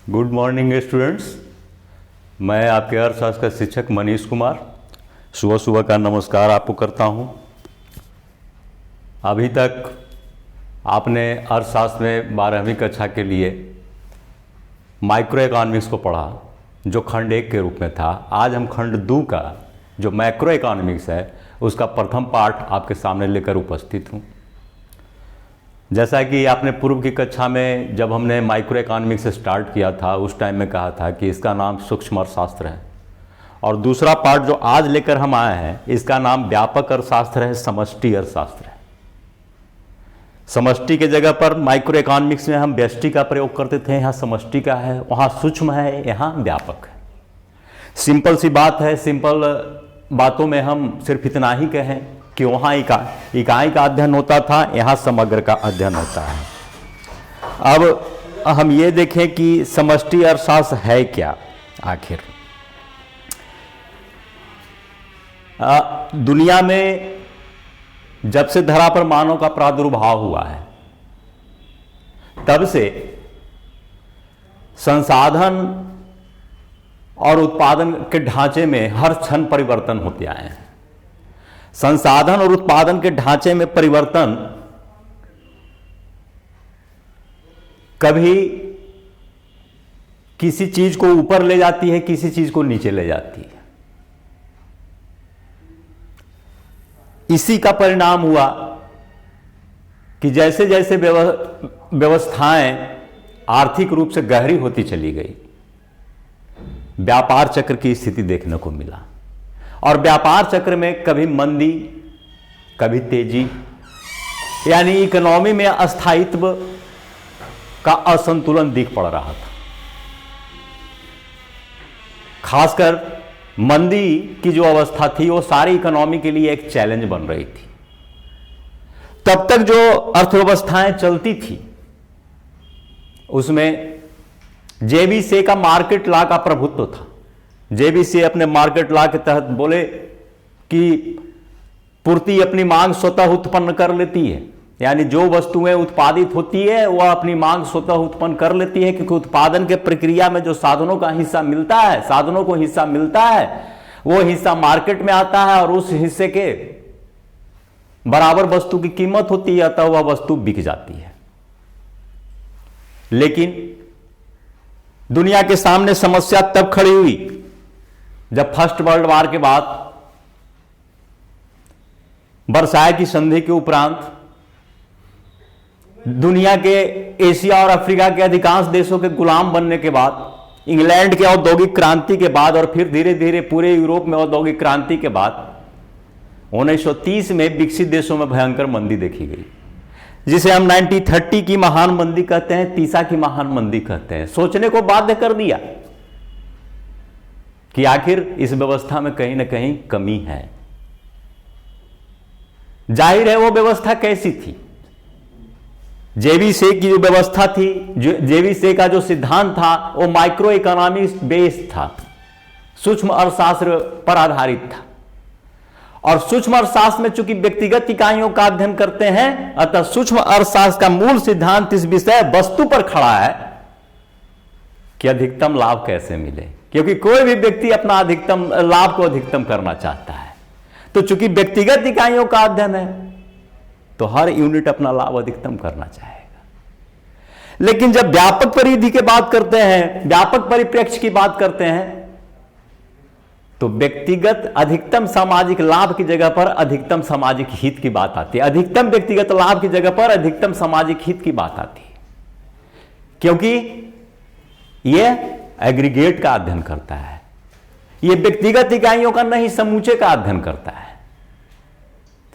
Good morning students. मैं आपके अर्थशास्त्र का शिक्षक मनीष कुमार सुबह सुबह का नमस्कार आपको करता हूं। अभी तक आपने अर्थशास्त्र में 12वीं कक्षा के लिए माइक्रो इकोनॉमिक्स को पढ़ा जो खंड 1 के रूप में था। आज हम खंड 2 का जो मैक्रो इकोनॉमिक्स है उसका प्रथम पाठ आपके सामने लेकर उपस्थित हूँ। जैसा कि आपने पूर्व की कक्षा में जब हमने माइक्रो इकोनॉमिक्स से स्टार्ट किया था उस टाइम में कहा था कि इसका नाम सूक्ष्म अर्थशास्त्र है, और दूसरा पार्ट जो आज लेकर हम आए हैं इसका नाम व्यापक अर्थशास्त्र है, समष्टि अर्थशास्त्र है। समष्टि के जगह पर माइक्रो इकोनॉमिक्स में हम व्यष्टि का प्रयोग करते थे, यहाँ समष्टि का है, वहाँ सूक्ष्म है, यहाँ व्यापक है। सिंपल सी बात है, सिंपल बातों में हम सिर्फ इतना ही कहें कि वहाँ इकाई का अध्ययन होता था, यहाँ समग्र का अध्ययन होता है। अब हम ये देखें कि समष्टि अर्थशास्त्र है क्या आखिर। दुनिया में जब से धरा पर मानव का प्रादुर्भाव हुआ है तब से संसाधन और उत्पादन के ढांचे में हर क्षण परिवर्तन होते आए हैं। संसाधन और उत्पादन के ढांचे में परिवर्तन कभी किसी चीज को ऊपर ले जाती है, किसी चीज को नीचे ले जाती है। इसी का परिणाम हुआ कि जैसे जैसे व्यवस्थाएं आर्थिक रूप से गहरी होती चली गई, व्यापार चक्र की स्थिति देखने को मिला। और व्यापार चक्र में कभी मंदी, कभी तेजी, यानी इकोनॉमी में अस्थायित्व का असंतुलन दिख पड़ रहा था। खासकर मंदी की जो अवस्था थी वो सारी इकोनॉमी के लिए एक चैलेंज बन रही थी। तब तक जो अर्थव्यवस्थाएं चलती थी उसमें जेबीसी का मार्केट लॉ का प्रभुत्व था। जेबीसी अपने मार्केट लॉ के तहत बोले कि पूर्ति अपनी मांग स्वतः उत्पन्न कर लेती है, यानी जो वस्तुएं उत्पादित होती है वह अपनी मांग स्वतः उत्पन्न कर लेती है, क्योंकि उत्पादन के प्रक्रिया में जो साधनों का हिस्सा मिलता है, साधनों को हिस्सा मिलता है, वो हिस्सा मार्केट में आता है और उस हिस्से के बराबर वस्तु की कीमत होती है, अतः वह वस्तु बिक जाती है। लेकिन दुनिया के सामने समस्या तब खड़ी हुई जब फर्स्ट वर्ल्ड वॉर के बाद वर्साय की संधि के उपरांत दुनिया के एशिया और अफ्रीका के अधिकांश देशों के गुलाम बनने के बाद, इंग्लैंड के औद्योगिक क्रांति के बाद और फिर धीरे धीरे पूरे यूरोप में औद्योगिक क्रांति के बाद 1930 में विकसित देशों में भयंकर मंदी देखी गई, जिसे हम 1930 की महान मंदी कहते हैं, तीसा की महान मंदी कहते हैं। सोचने को बाध्य कर दिया कि आखिर इस व्यवस्था में कहीं ना कहीं कमी है। जाहिर है वो व्यवस्था कैसी थी। जेबीसी की जो व्यवस्था थी, जेबीसी का जो सिद्धांत था वो माइक्रो इकोनॉमिक्स बेस्ड था, सूक्ष्म अर्थशास्त्र पर आधारित था। और सूक्ष्म अर्थशास्त्र में चूंकि व्यक्तिगत इकाइयों का अध्ययन करते हैं, अतः सूक्ष्म अर्थशास्त्र का मूल सिद्धांत इस विषय वस्तु पर खड़ा है कि अधिकतम लाभ कैसे मिले, क्योंकि कोई भी व्यक्ति अपना अधिकतम लाभ को अधिकतम करना चाहता है। तो चूंकि व्यक्तिगत इकाइयों का अध्ययन है तो हर यूनिट अपना लाभ अधिकतम करना चाहेगा। लेकिन जब व्यापक परिधि की बात करते हैं, व्यापक परिप्रेक्ष्य की बात करते हैं, तो व्यक्तिगत अधिकतम सामाजिक लाभ की जगह पर अधिकतम सामाजिक हित की बात आती है। अधिकतम व्यक्तिगत लाभ की जगह पर अधिकतम सामाजिक हित की बात आती है, क्योंकि यह एग्रीगेट का अध्ययन करता है। यह व्यक्तिगत इकाइयों का नहीं, समूचे का अध्ययन करता है।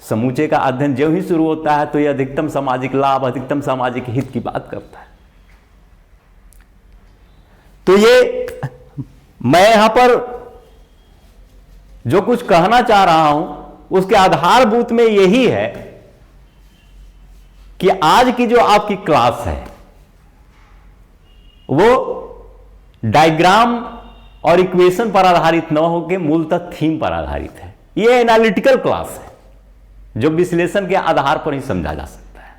समूचे का अध्ययन जो ही शुरू होता है तो यह अधिकतम सामाजिक लाभ, अधिकतम सामाजिक हित की बात करता है। तो ये मैं यहां पर जो कुछ कहना चाह रहा हूं उसके आधारभूत में यही है कि आज की जो आपकी क्लास है वो डायग्राम और इक्वेशन पर आधारित न होकर मूलतः थीम पर आधारित है। यह एनालिटिकल क्लास है जो विश्लेषण के आधार पर ही समझा जा सकता है।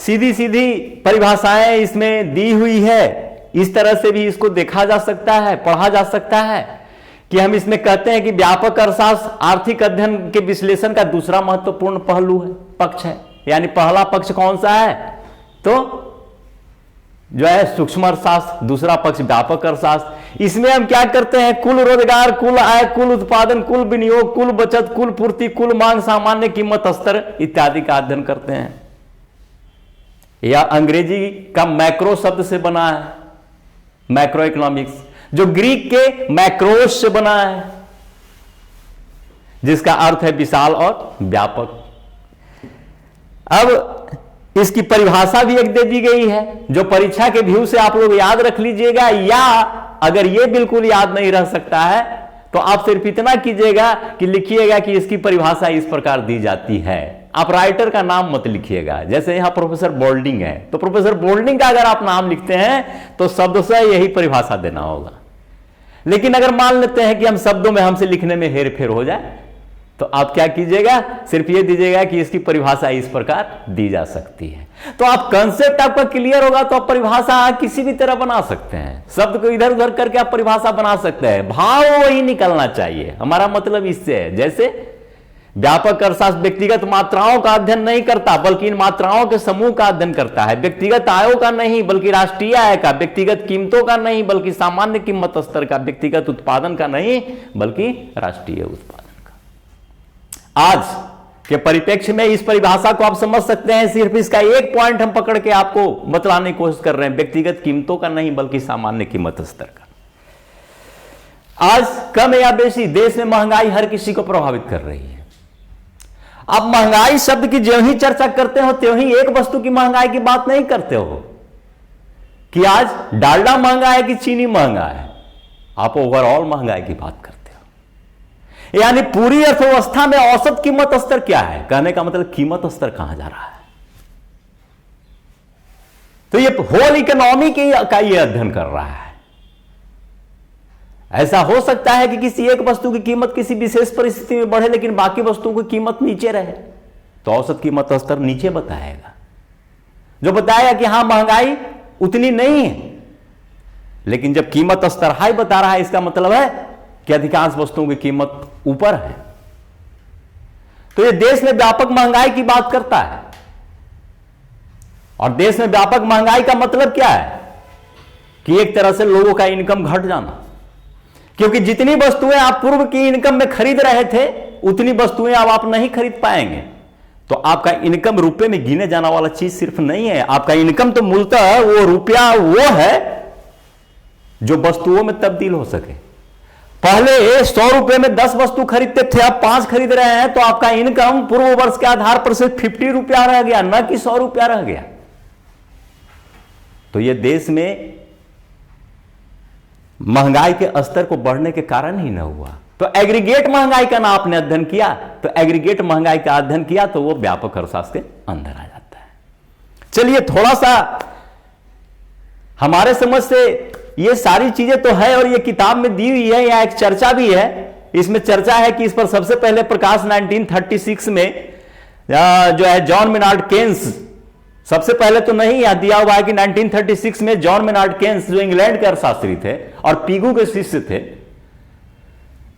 सीधी सीधी परिभाषाएं इसमें दी हुई है। इस तरह से भी इसको देखा जा सकता है, पढ़ा जा सकता है कि हम इसमें कहते हैं कि व्यापक अर्थशास्त्र आर्थिक अध्ययन के विश्लेषण का दूसरा महत्वपूर्ण पहलू है, पक्ष है। यानी पहला पक्ष कौन सा है, तो जो है सूक्ष्म अर्थशास्त्र, दूसरा पक्ष व्यापक अर्थशास्त्र। इसमें हम क्या करते हैं, कुल रोजगार, कुल आय, कुल उत्पादन, कुल विनियोग, कुल बचत, कुल पूर्ति, कुल मांग, सामान्य कीमत स्तर इत्यादि का अध्ययन करते हैं। यह अंग्रेजी का मैक्रो शब्द से बना है, मैक्रो इकोनॉमिक्स, जो ग्रीक के मैक्रोस से बना है, जिसका अर्थ है विशाल और व्यापक। अब इसकी परिभाषा भी एक दे दी गई है, जो परीक्षा के व्यू से आप लोग याद रख लीजिएगा, या अगर यह बिल्कुल याद नहीं रह सकता है तो आप सिर्फ इतना कीजिएगा कि लिखिएगा कि इसकी परिभाषा इस प्रकार दी जाती है। आप राइटर का नाम मत लिखिएगा, जैसे यहां प्रोफेसर बोल्डिंग है तो प्रोफेसर बोल्डिंग का अगर आप नाम लिखते हैं तो शब्द से यही परिभाषा देना होगा। लेकिन अगर मान लेते हैं कि हम शब्दों में हमसे लिखने में हेरफेर हो जाए तो आप क्या कीजिएगा, सिर्फ ये दीजिएगा कि इसकी परिभाषा इस प्रकार दी जा सकती है। तो आप कंसेप्ट आपका क्लियर होगा तो आप परिभाषा किसी भी तरह बना सकते हैं, शब्द को इधर उधर करके आप परिभाषा बना सकते हैं, भाव वही निकलना चाहिए। हमारा मतलब इससे है, जैसे व्यापक अर्थशास्त्र व्यक्तिगत मात्राओं का अध्ययन नहीं करता बल्कि इन मात्राओं के समूह का अध्ययन करता है, व्यक्तिगत आयों का नहीं बल्कि राष्ट्रीय आय का, व्यक्तिगत कीमतों का नहीं बल्कि सामान्य कीमत स्तर का, व्यक्तिगत उत्पादन का नहीं बल्कि राष्ट्रीय उत्पादन। आज के परिप्रेक्ष्य में इस परिभाषा को आप समझ सकते हैं, सिर्फ इसका एक पॉइंट हम पकड़ के आपको बतलाने की कोशिश कर रहे हैं, व्यक्तिगत कीमतों का नहीं बल्कि सामान्य कीमत स्तर का। आज कम या बेसी देश में महंगाई हर किसी को प्रभावित कर रही है। आप महंगाई शब्द की ज्यों ही चर्चा करते हो त्यों ही एक वस्तु की महंगाई की बात नहीं करते हो कि आज डालडा महंगा है कि चीनी महंगा है, आप ओवरऑल महंगाई की बात करते हो। यानी पूरी अर्थव्यवस्था में औसत कीमत स्तर क्या है, कहने का मतलब कीमत स्तर कहां जा रहा है। तो ये होल इकोनॉमी का ये अध्ययन कर रहा है। ऐसा हो सकता है कि किसी एक वस्तु की कीमत किसी विशेष परिस्थिति में बढ़े लेकिन बाकी वस्तुओं की कीमत नीचे रहे, तो औसत कीमत स्तर नीचे बताएगा, जो बताएगा कि हां महंगाई उतनी नहीं है। लेकिन जब कीमत स्तर हाई बता रहा है, इसका मतलब है कि अधिकांश वस्तुओं की कीमत ऊपर है। तो यह देश में व्यापक महंगाई की बात करता है। और देश में व्यापक महंगाई का मतलब क्या है कि एक तरह से लोगों का इनकम घट जाना, क्योंकि जितनी वस्तुएं आप पूर्व की इनकम में खरीद रहे थे उतनी वस्तुएं अब आप नहीं खरीद पाएंगे। तो आपका इनकम रुपए में गिने जाने वाला चीज सिर्फ नहीं है, आपका इनकम तो मूलतः वो रुपया वो है जो वस्तुओं में तब्दील हो सके। पहले 100 रुपए में 10 वस्तु खरीदते थे, अब 5 खरीद रहे हैं, तो आपका इनकम पूर्व वर्ष के आधार पर सिर्फ 50 रुपया रह गया, न कि 100 रुपया रह गया। तो यह देश में महंगाई के स्तर को बढ़ने के कारण ही न हुआ। तो एग्रीगेट महंगाई का ना आपने अध्ययन किया, तो एग्रीगेट महंगाई का अध्ययन किया तो वो व्यापक अर्थशास्त्र के अंदर आ जाता है। चलिए थोड़ा सा हमारे समझ से ये सारी चीजें तो है और ये किताब में दी हुई है, यहां एक चर्चा भी है। इसमें चर्चा है कि इस पर सबसे पहले प्रकाश 1936 में जो है जॉन मेनार्ड केन्स, सबसे पहले तो नहीं याद दिया हुआ है कि 1936 में जॉन मेनार्ड केन्स जो इंग्लैंड के अर्थशास्त्री थे और पीगू के शिष्य थे,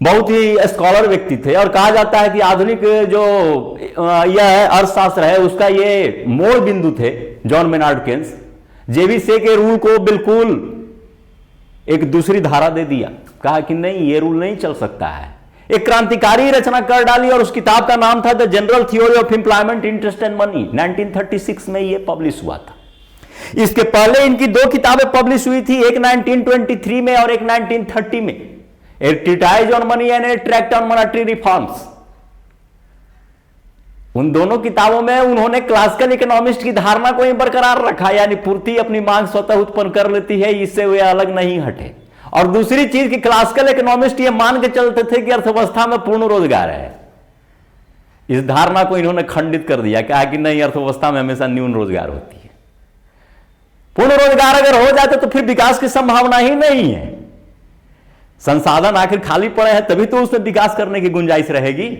बहुत ही स्कॉलर व्यक्ति थे, और कहा जाता है कि आधुनिक जो यह अर्थशास्त्र है उसका ये मोड़ बिंदु थे जॉन मेनार्ड केन्स। जेवीसे के रूल को बिल्कुल एक दूसरी धारा दे दिया, कहा कि नहीं ये रूल नहीं चल सकता है। एक क्रांतिकारी रचना कर डाली और उस किताब का नाम था the general theory of employment, interest and money. 1936 में ये पब्लिश हुआ था। इसके पहले इनकी 2 किताबें पब्लिश हुई थी, एक 1923 में और एक 1930 में, a treatise on money and a tract on monetary reforms. उन दोनों किताबों में उन्होंने क्लासिकल इकोनॉमिस्ट की धारणा को ही बरकरार रखा, यानी पूर्ति अपनी मांग स्वतः उत्पन्न कर लेती है, इससे वे अलग नहीं हटे। और दूसरी चीज कि क्लासिकल इकोनॉमिस्ट ये मान के चलते थे कि अर्थव्यवस्था में पूर्ण रोजगार है। इस धारणा को इन्होंने खंडित कर दिया, कहा कि नहीं अर्थव्यवस्था में हमेशा न्यून रोजगार होती है। पूर्ण रोजगार अगर हो जाते तो फिर विकास की संभावना ही नहीं है। संसाधन आखिर खाली पड़े हैं तभी तो उसमें विकास करने की गुंजाइश रहेगी।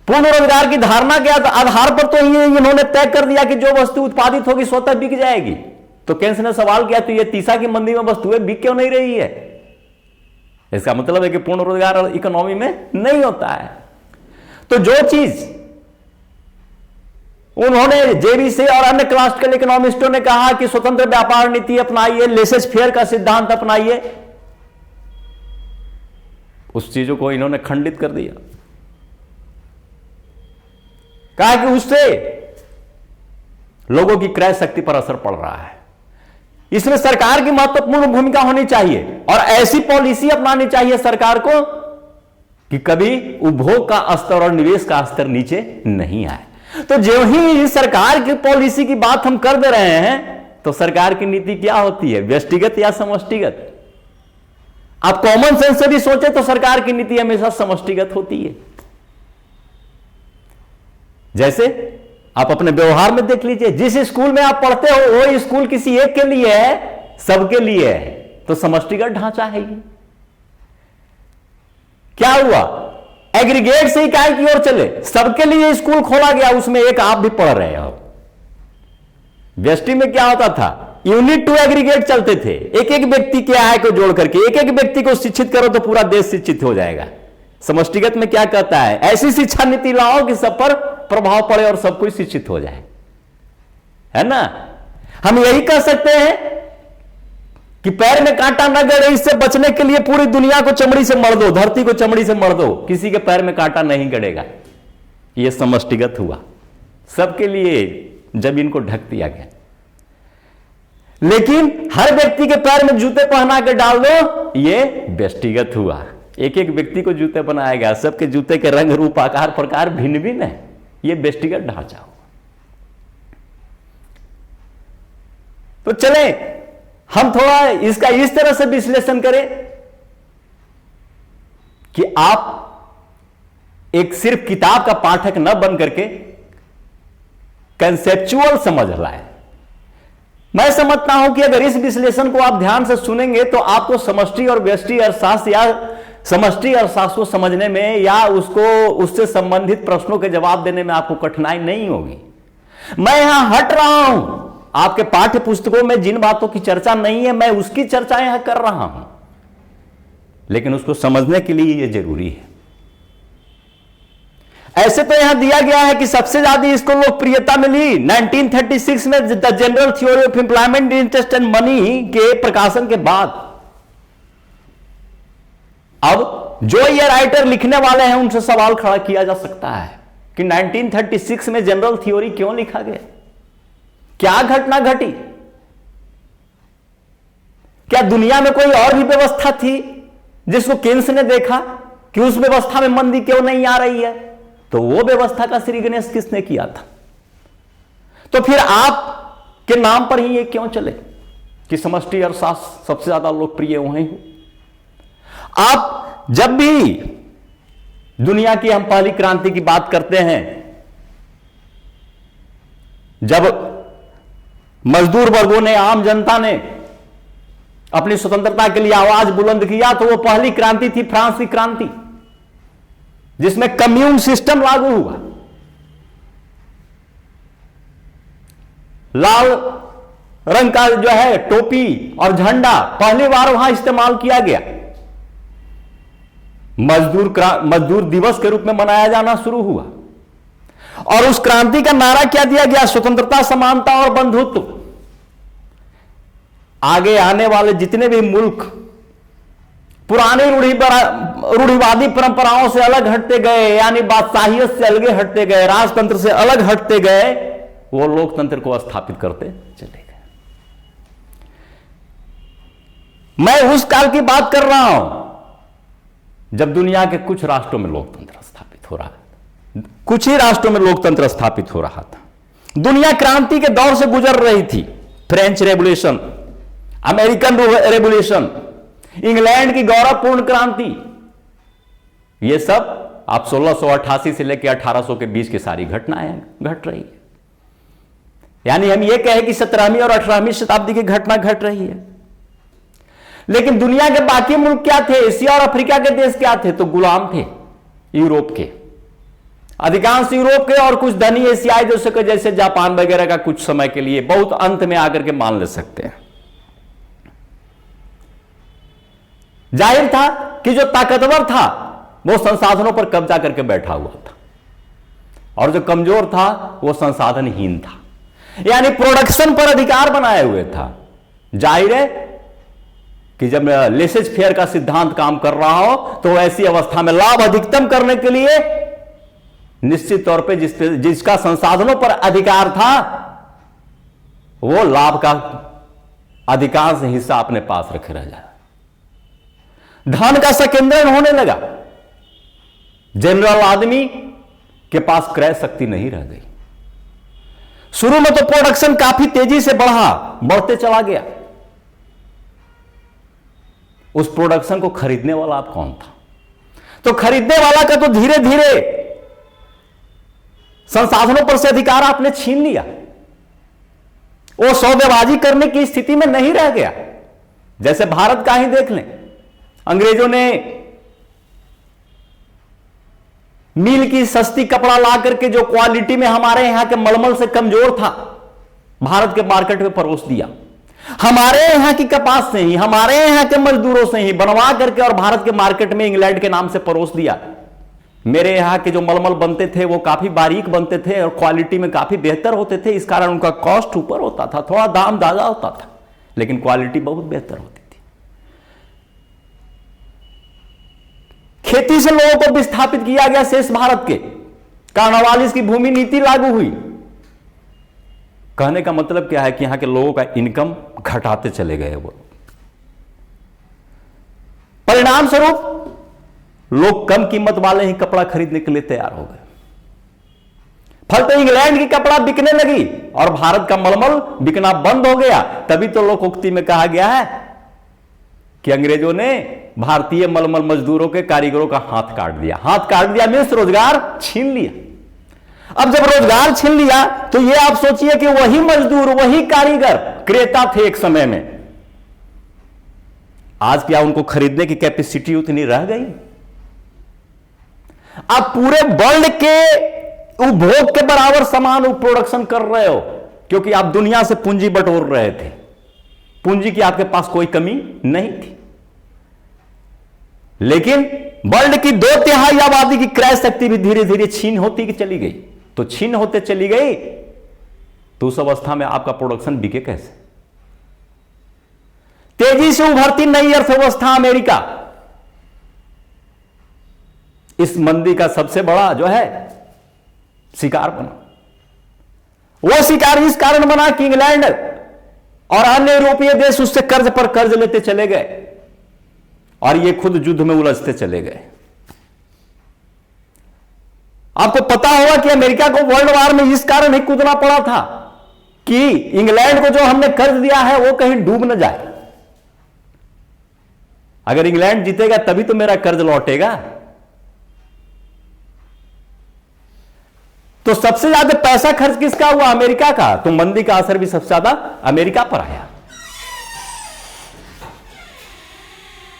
पूर्ण रोजगार की धारणा के आधार पर तो ये इन्होंने तय कर दिया कि जो वस्तु उत्पादित होगी स्वतः बिक जाएगी। तो केंस ने सवाल किया तो ये तीसा की मंदी में वस्तुएं बिक क्यों नहीं रही है? इसका मतलब है कि पूर्ण रोजगार इकोनॉमी में नहीं होता है। तो जो चीज उन्होंने जेबीसी और अन्य क्लासिकल इकोनॉमिस्टों ने कहा कि स्वतंत्र व्यापार नीति अपनाइए, लेसेस फेयर का सिद्धांत अपनाइए, उस चीजों को इन्होंने खंडित कर दिया। कहा कि उससे लोगों की क्रय शक्ति पर असर पड़ रहा है, इसमें सरकार की महत्वपूर्ण भूमिका होनी चाहिए और ऐसी पॉलिसी अपनानी चाहिए सरकार को कि कभी उपभोग का स्तर और निवेश का स्तर नीचे नहीं आए। तो जो ही सरकार की पॉलिसी की बात हम कर दे रहे हैं तो सरकार की नीति क्या होती है, व्यष्टिगत या समष्टिगत? आप कॉमन सेंस से भी सोचे तो सरकार की नीति हमेशा समष्टिगत होती है। जैसे आप अपने व्यवहार में देख लीजिए, जिस स्कूल में आप पढ़ते हो वो स्कूल किसी एक के लिए है, सबके लिए है, तो समष्टिगत ढांचा है ये। क्या हुआ, एग्रीगेट से इकाई की ओर चले, सबके लिए स्कूल खोला गया, उसमें एक आप भी पढ़ रहे हो। व्यष्टि में क्या होता था, यूनिट टू एग्रीगेट चलते थे, एक एक व्यक्ति के आय को जोड़ करके एक एक व्यक्ति को शिक्षित करो तो पूरा देश शिक्षित हो जाएगा। समष्टिगत में क्या कहता है, ऐसी शिक्षा नीति लाओ कि सब पर प्रभाव पड़े और सब कोई शिक्षित हो जाए, है ना। हम यही कह सकते हैं कि पैर में कांटा न गड़े, इससे बचने के लिए पूरी दुनिया को चमड़ी से मर दो, धरती को चमड़ी से मर दो, किसी के पैर में कांटा नहीं गड़ेगा। यह समष्टिगत हुआ, सबके लिए जमीन को ढक दिया गया। लेकिन हर व्यक्ति के पैर में जूते पहना के डाल दो, यह व्यष्टिगत हुआ। एक एक व्यक्ति को जूते बनाया गया, सबके जूते के रंग रूप आकार प्रकार भिन्न भिन्न है, यह व्यष्टिगत ढांचा हुआ। तो चले हम थोड़ा इसका इस तरह से विश्लेषण करें कि आप एक सिर्फ किताब का पाठक न बन करके कंसेप्चुअल समझ लाए। मैं समझता हूं कि अगर इस विश्लेषण को आप ध्यान से सुनेंगे तो आपको समष्टि और व्यष्टि अर्थशास्त्र या समष्टि अर्थशास्त्र को समझने में या उसको उससे संबंधित प्रश्नों के जवाब देने में आपको कठिनाई नहीं होगी। मैं यहां हट रहा हूं, आपके पाठ्य पुस्तकों में जिन बातों की चर्चा नहीं है मैं उसकी चर्चा यहां कर रहा हूं, लेकिन उसको समझने के लिए यह जरूरी है। ऐसे तो यहां दिया गया है कि सबसे ज्यादा इसको लोकप्रियता मिली 1936 में the general theory of employment interest and money के प्रकाशन के बाद। अब जो ये राइटर लिखने वाले हैं उनसे सवाल खड़ा किया जा सकता है कि 1936 में जनरल थ्योरी क्यों लिखा गया, क्या घटना घटी, क्या दुनिया में कोई और भी व्यवस्था थी जिसको केन्स ने देखा कि उस व्यवस्था में मंदी क्यों नहीं आ रही है, तो वो व्यवस्था का श्री गणेश किसने किया था। तो फिर आप के नाम पर ही ये क्यों चले कि समष्टि अर्थशास्त्र सबसे ज्यादा लोकप्रिय वहीं हो। आप जब भी दुनिया की हम पहली क्रांति की बात करते हैं, जब मजदूर वर्गों ने, आम जनता ने अपनी स्वतंत्रता के लिए आवाज बुलंद किया, तो वो पहली क्रांति थी फ्रांस की क्रांति, जिसमें कम्यून सिस्टम लागू हुआ। लाल रंग का जो है टोपी और झंडा पहली बार वहां इस्तेमाल किया गया। मजदूर दिवस के रूप में मनाया जाना शुरू हुआ और उस क्रांति का नारा क्या दिया गया, स्वतंत्रता, समानता और बंधुत्व। आगे आने वाले जितने भी मुल्क पुरानी रूढ़िवादी परंपराओं से अलग हटते गए, यानी बादशाहियत से अलग हटते गए, राजतंत्र से अलग हटते गए, वो लोकतंत्र को स्थापित करते चले गए। मैं उस काल की बात कर रहा हूं जब दुनिया के कुछ राष्ट्रों में लोकतंत्र स्थापित हो रहा था, कुछ ही राष्ट्रों में लोकतंत्र स्थापित हो रहा था। दुनिया क्रांति के दौर से गुजर रही थी। French revolution, American revolution, England की गौरवपूर्ण क्रांति, ये सब आप 1688 से लेकर 1800 के बीच की सारी घटनाएं घट रही है। यानी हम ये कहें कि 17वीं और 18वीं शताब्दी की घटना घट रही है। लेकिन दुनिया के बाकी मुल्क क्या थे, एशिया और अफ्रीका के देश क्या थे, तो गुलाम थे यूरोप के। अधिकांश यूरोप के और कुछ धनी एशियाई देशों के जैसे जापान वगैरह का कुछ समय के लिए बहुत अंत में आकर के मान ले सकते हैं। जाहिर था कि जो ताकतवर था वो संसाधनों पर कब्जा करके बैठा हुआ था और जो कमजोर था वो संसाधनहीन था, यानी प्रोडक्शन पर अधिकार बनाए हुए था। जाहिर है कि जब लेसेज फेयर का सिद्धांत काम कर रहा हो तो ऐसी अवस्था में लाभ अधिकतम करने के लिए निश्चित तौर पे जिसका संसाधनों पर अधिकार था वो लाभ का अधिकांश हिस्सा अपने पास रखे रह जाए। धन का संकेंद्रण होने लगा, जनरल आदमी के पास क्रय शक्ति नहीं रह गई। शुरू में तो प्रोडक्शन काफी तेजी से बढ़ते चला गया। उस प्रोडक्शन को खरीदने वाला आप कौन था? तो खरीदने वाला का तो धीरे धीरे संसाधनों पर से अधिकार आपने छीन लिया। वो सौदेबाजी करने की स्थिति में नहीं रह गया। जैसे भारत का ही देख लें, अंग्रेजों ने मील की सस्ती कपड़ा ला करके जो क्वालिटी में हमारे यहां के मलमल से कमजोर था भारत के मार्केट में परोस दिया। हमारे यहां की कपास से ही, हमारे यहां के मजदूरों से ही बनवा करके और भारत के मार्केट में इंग्लैंड के नाम से परोस दिया। मेरे यहां के जो मलमल बनते थे वो काफी बारीक बनते थे और क्वालिटी में काफी बेहतर होते थे। इस कारण उनका कॉस्ट ऊपर होता था, थोड़ा दाम ज्यादा होता था, लेकिन क्वालिटी बहुत बेहतर होती थी। खेती से लोगों को विस्थापित किया गया शेष भारत के, कार्नवालिस की भूमि नीति लागू हुई। कहने का मतलब क्या है कि यहां के लोगों का इनकम घटाते चले गए वो। परिणाम स्वरूप लोग कम कीमत वाले ही कपड़ा खरीदने के लिए तैयार हो गए। फलतः इंग्लैंड की कपड़ा बिकने लगी और भारत का मलमल बिकना बंद हो गया। तभी तो लोकोक्ति में कहा गया है कि अंग्रेजों ने भारतीय मलमल मजदूरों के, कारीगरों का हाथ काट दिया। हाथ काट दिया मीन्स रोजगार छीन लिया। अब जब रोजगार छीन लिया तो ये आप सोचिए कि वही मजदूर, वही कारीगर क्रेता थे एक समय में, आज क्या उनको खरीदने की कैपेसिटी उतनी रह गई? आप पूरे वर्ल्ड के उपभोग के बराबर सामान प्रोडक्शन कर रहे हो क्योंकि आप दुनिया से पूंजी बटोर रहे थे। पूंजी की आपके पास कोई कमी नहीं थी, लेकिन वर्ल्ड की 2/3 आबादी की क्रय शक्ति भी धीरे धीरे छीन होती चली गई। तो छीन होते चली गई तो उस अवस्था में आपका प्रोडक्शन बिके कैसे? तेजी से उभरती नई अर्थव्यवस्था अमेरिका इस मंदी का सबसे बड़ा जो है शिकार बना। वो शिकार इस कारण बना कि इंग्लैंड और अन्य यूरोपीय देश उससे कर्ज पर कर्ज लेते चले गए और ये खुद युद्ध में उलझते चले गए। आपको पता होगा कि अमेरिका को वर्ल्ड वार में इस कारण ही कूदना पड़ा था कि इंग्लैंड को जो हमने कर्ज दिया है वो कहीं डूब न जाए। अगर इंग्लैंड जीतेगा तभी तो मेरा कर्ज लौटेगा। तो सबसे ज्यादा पैसा खर्च किसका हुआ? अमेरिका का। तो मंदी का असर भी सबसे ज्यादा अमेरिका पर आया।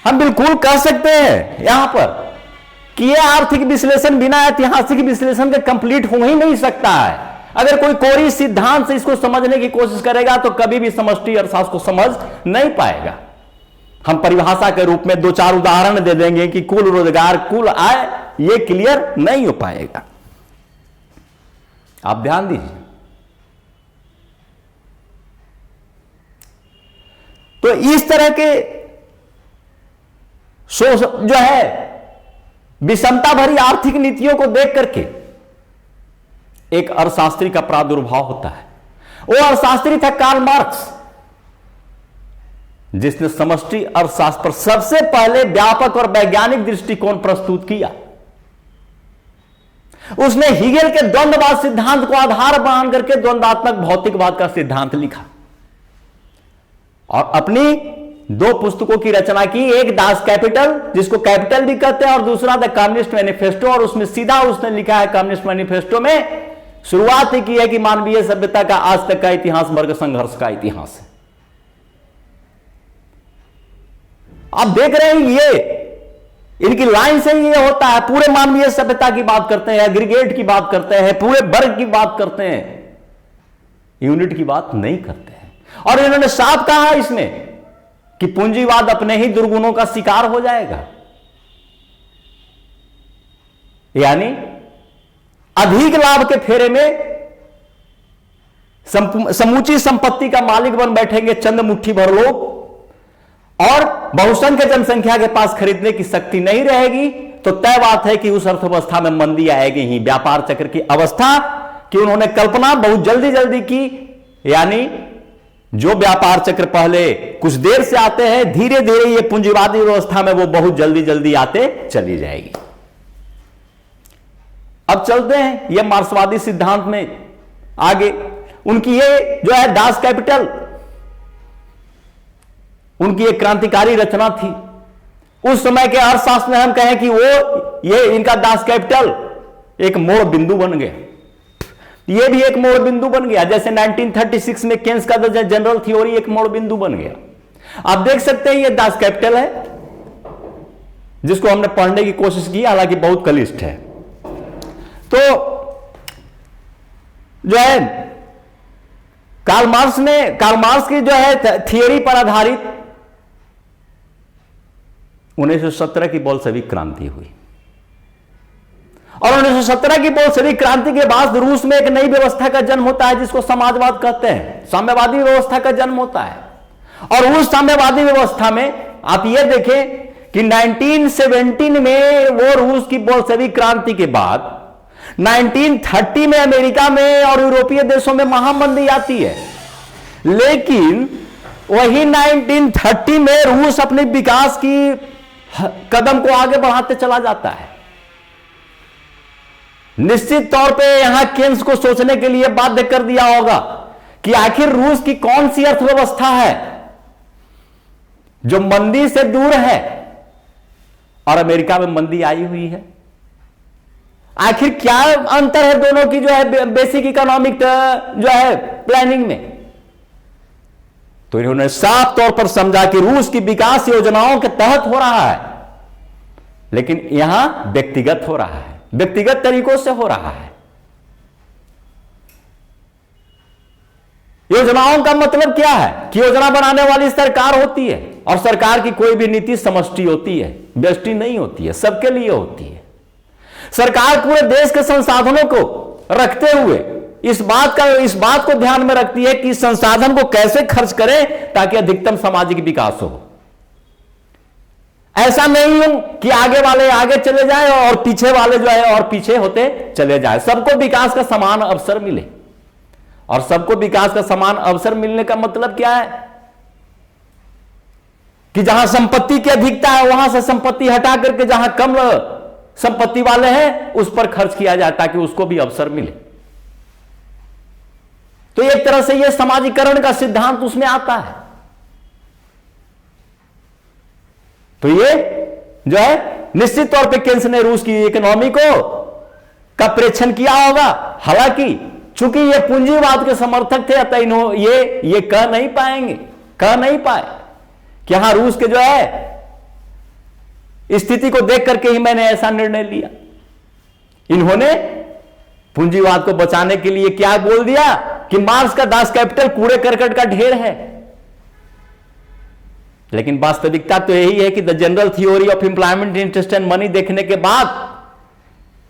हम बिल्कुल कह सकते हैं यहां पर कि यह आर्थिक विश्लेषण बिना ऐतिहासिक विश्लेषण के कंप्लीट हो ही नहीं सकता है। अगर कोई कोरी सिद्धांत से इसको समझने की कोशिश करेगा तो कभी भी समष्टि अर्थशास्त्र को समझ नहीं पाएगा। हम परिभाषा के रूप में 2-4 उदाहरण दे देंगे कि कुल रोजगार, कुल आय, यह क्लियर नहीं हो पाएगा। आप ध्यान दीजिए। तो इस तरह के जो है विषमता भरी आर्थिक नीतियों को देख करके एक अर्थशास्त्री का प्रादुर्भाव होता है। वो अर्थशास्त्री था कार्ल मार्क्स, जिसने समष्टि अर्थशास्त्र पर सबसे पहले व्यापक और वैज्ञानिक दृष्टिकोण प्रस्तुत किया। उसने हीगेल के द्वंद्ववाद सिद्धांत को आधार मान करके द्वंद्वात्मक भौतिकवाद का सिद्धांत लिखा और अपनी 2 पुस्तकों की रचना की। एक दास कैपिटल, जिसको कैपिटल भी कहते हैं, और दूसरा द कम्युनिस्ट मैनिफेस्टो। और उसमें सीधा उसने लिखा है कम्युनिस्ट मैनिफेस्टो में शुरुआत ही की है कि मानवीय सभ्यता का आज तक का इतिहास वर्ग संघर्ष का इतिहास है। आप देख रहे हैं ये इनकी लाइन से ही ये होता है। पूरे मानवीय सभ्यता की बात करते हैं, एग्रीगेट की बात करते हैं, पूरे वर्ग की बात करते हैं, यूनिट की बात नहीं करते हैं। और इन्होंने साफ कहा इसमें कि पूंजीवाद अपने ही दुर्गुणों का शिकार हो जाएगा, यानी अधिक लाभ के फेरे में समूची संपत्ति का मालिक बन बैठेंगे चंद मुट्ठी भर लोग, और बहुसंख्य जनसंख्या के पास खरीदने की शक्ति नहीं रहेगी, तो तय बात है कि उस अर्थव्यवस्था में मंदी आएगी ही। व्यापार चक्र की अवस्था कि उन्होंने कल्पना बहुत जल्दी जल्दी की, यानी जो व्यापार चक्र पहले कुछ देर से आते हैं, धीरे धीरे ये पूंजीवादी व्यवस्था में वो बहुत जल्दी जल्दी आते चली जाएगी। अब चलते हैं ये मार्क्सवादी सिद्धांत में आगे। उनकी ये जो है दास कैपिटल, उनकी एक क्रांतिकारी रचना थी। उस समय के अर्थशास्त्र में हम कहें कि वो ये इनका दास कैपिटल एक मोड़ बिंदु बन गया। ये भी एक मोड़ बिंदु बन गया, जैसे 1936 में केन्स का जनरल थ्योरी एक मोड़ बिंदु बन गया। आप देख सकते हैं ये दास कैपिटल है, जिसको हमने पढ़ने की कोशिश की, हालांकि बहुत क्लिष्ट है। तो जो है कार्ल मार्क्स की जो है थियरी पर आधारित 1917 की बोल्शेविक क्रांति हुई, और 1917 की बोल्शेविक क्रांति के बाद रूस में एक नई व्यवस्था का जन्म होता है, जिसको समाजवाद कहते हैं। साम्यवादी व्यवस्था का जन्म होता है। और उस साम्यवादी व्यवस्था में आप ये देखें कि 1917 में वो रूस की बोल्शेविक क्रांति के बाद 1930 में अमेरिका में और यूरोपीय देशों में महामंदी आती है, लेकिन वही 1930 में रूस अपने विकास की कदम को आगे बढ़ाते चला जाता है। निश्चित तौर पे यहां केन्स को सोचने के लिए बाध्य कर दिया होगा कि आखिर रूस की कौन सी अर्थव्यवस्था है जो मंदी से दूर है और अमेरिका में मंदी आई हुई है। आखिर क्या अंतर है दोनों की जो है बेसिक इकोनॉमिक जो है प्लानिंग में। तो इन्होंने साफ तौर पर समझा कि रूस की विकास योजनाओं के तहत हो रहा है, लेकिन यहां व्यक्तिगत हो रहा है, व्यक्तिगत तरीकों से हो रहा है। योजनाओं का मतलब क्या है कि योजना बनाने वाली सरकार होती है, और सरकार की कोई भी नीति समष्टि होती है, व्यष्टि नहीं होती है, सबके लिए होती है। सरकार पूरे देश के संसाधनों को रखते हुए इस बात को ध्यान में रखती है कि संसाधन को कैसे खर्च करें ताकि अधिकतम सामाजिक विकास हो। ऐसा नहीं हो कि आगे वाले आगे चले जाएं और पीछे वाले जो है और पीछे होते चले जाएं। सबको विकास का समान अवसर मिले, और सबको विकास का समान अवसर मिलने का मतलब क्या है कि जहां संपत्ति की अधिकता है वहां से संपत्ति हटा करके जहां कम संपत्ति वाले हैं उस पर खर्च किया जाए ताकि उसको भी अवसर मिले। तो एक तरह से यह समाजीकरण का सिद्धांत उसमें आता है। तो ये जो है निश्चित तौर पे केन्स ने रूस की इकोनॉमी का प्रेक्षण किया होगा। हालांकि चूंकि ये पूंजीवाद के समर्थक थे, अतः ये कह नहीं पाए कि हाँ रूस के जो है स्थिति को देख करके ही मैंने ऐसा निर्णय लिया। इन्होंने पूंजीवाद को बचाने के लिए क्या बोल दिया कि मार्क्स का दास कैपिटल कूड़े करकट का ढेर है। लेकिन वास्तविकता तो यही है कि the general theory of employment, interest and money देखने के बाद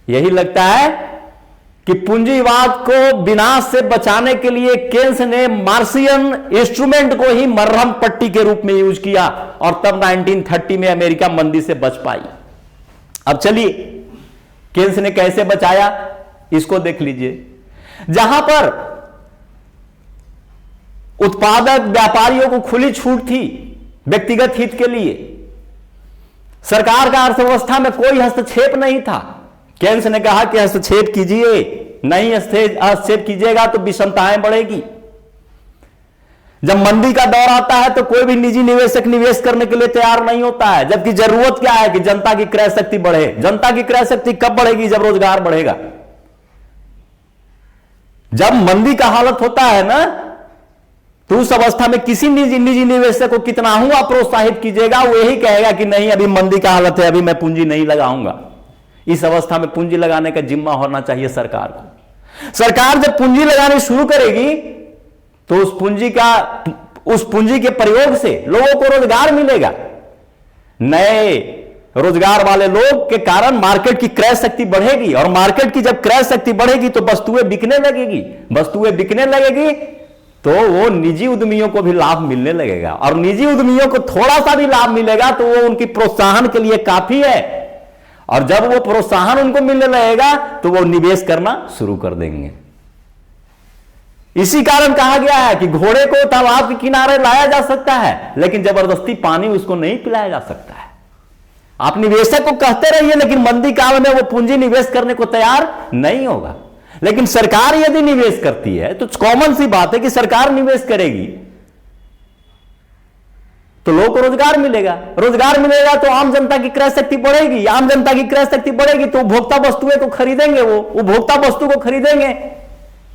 यही लगता है कि पूंजीवाद को विनाश से बचाने के लिए केन्स ने मार्क्सियन इंस्ट्रूमेंट को ही मरहम पट्टी के रूप में यूज किया, और तब 1930 में अमेरिका मंदी से बच पाई। अब चलिए केन्स ने कैसे बचाया इसको देख लीजिए। जहां पर उत्पादक व्यापारियों को खुली छूट थी व्यक्तिगत हित के लिए, सरकार का अर्थव्यवस्था में कोई हस्तक्षेप नहीं था, केन्स ने कहा कि हस्तक्षेप कीजिए, नहीं हस्तक्षेप कीजिएगा तो विषमताएं बढ़ेगी। जब मंदी का दौर आता है तो कोई भी निजी निवेशक निवेश करने के लिए तैयार नहीं होता है, जबकि जरूरत क्या है कि जनता की क्रय शक्ति बढ़े। जनता की क्रय शक्ति कब बढ़ेगी? जब रोजगार बढ़ेगा। जब मंदी का हालत होता है ना, तो उस अवस्था में किसी निजी निवेशक को कितना हूं आप प्रोत्साहित कीजिएगा, वो यही कहेगा कि नहीं अभी मंदी का हालत है, अभी मैं पूंजी नहीं लगाऊंगा। इस अवस्था में पूंजी लगाने का जिम्मा होना चाहिए सरकार को। सरकार जब पूंजी लगानी शुरू करेगी तो उस पूंजी के प्रयोग से लोगों को रोजगार मिलेगा। नए रोजगार वाले लोग के कारण मार्केट की क्रय शक्ति बढ़ेगी, और मार्केट की जब क्रय शक्ति बढ़ेगी तो वस्तुएं बिकने लगेगी। वस्तुएं बिकने लगेगी तो वो निजी उद्यमियों को भी लाभ मिलने लगेगा, और निजी उद्यमियों को थोड़ा सा भी लाभ मिलेगा तो वो उनकी प्रोत्साहन के लिए काफी है। और जब वो प्रोत्साहन उनको मिलने लगेगा तो वो निवेश करना शुरू कर देंगे। इसी कारण कहा गया है कि घोड़े को तालाब के किनारे लाया जा सकता है, लेकिन जबरदस्ती पानी उसको नहीं पिलाया जा सकता है। आप निवेशक को कहते रहिए, लेकिन मंदी काल में वो पूंजी निवेश करने को तैयार नहीं होगा। लेकिन सरकार यदि निवेश करती है तो कॉमन सी बात है कि सरकार निवेश करेगी तो लोगों को रोजगार मिलेगा। रोजगार मिलेगा तो आम जनता की क्रय शक्ति बढ़ेगी। आम जनता की क्रय शक्ति बढ़ेगी तो उपभोक्ता वस्तुएं को खरीदेंगे, वो उपभोक्ता वस्तु को खरीदेंगे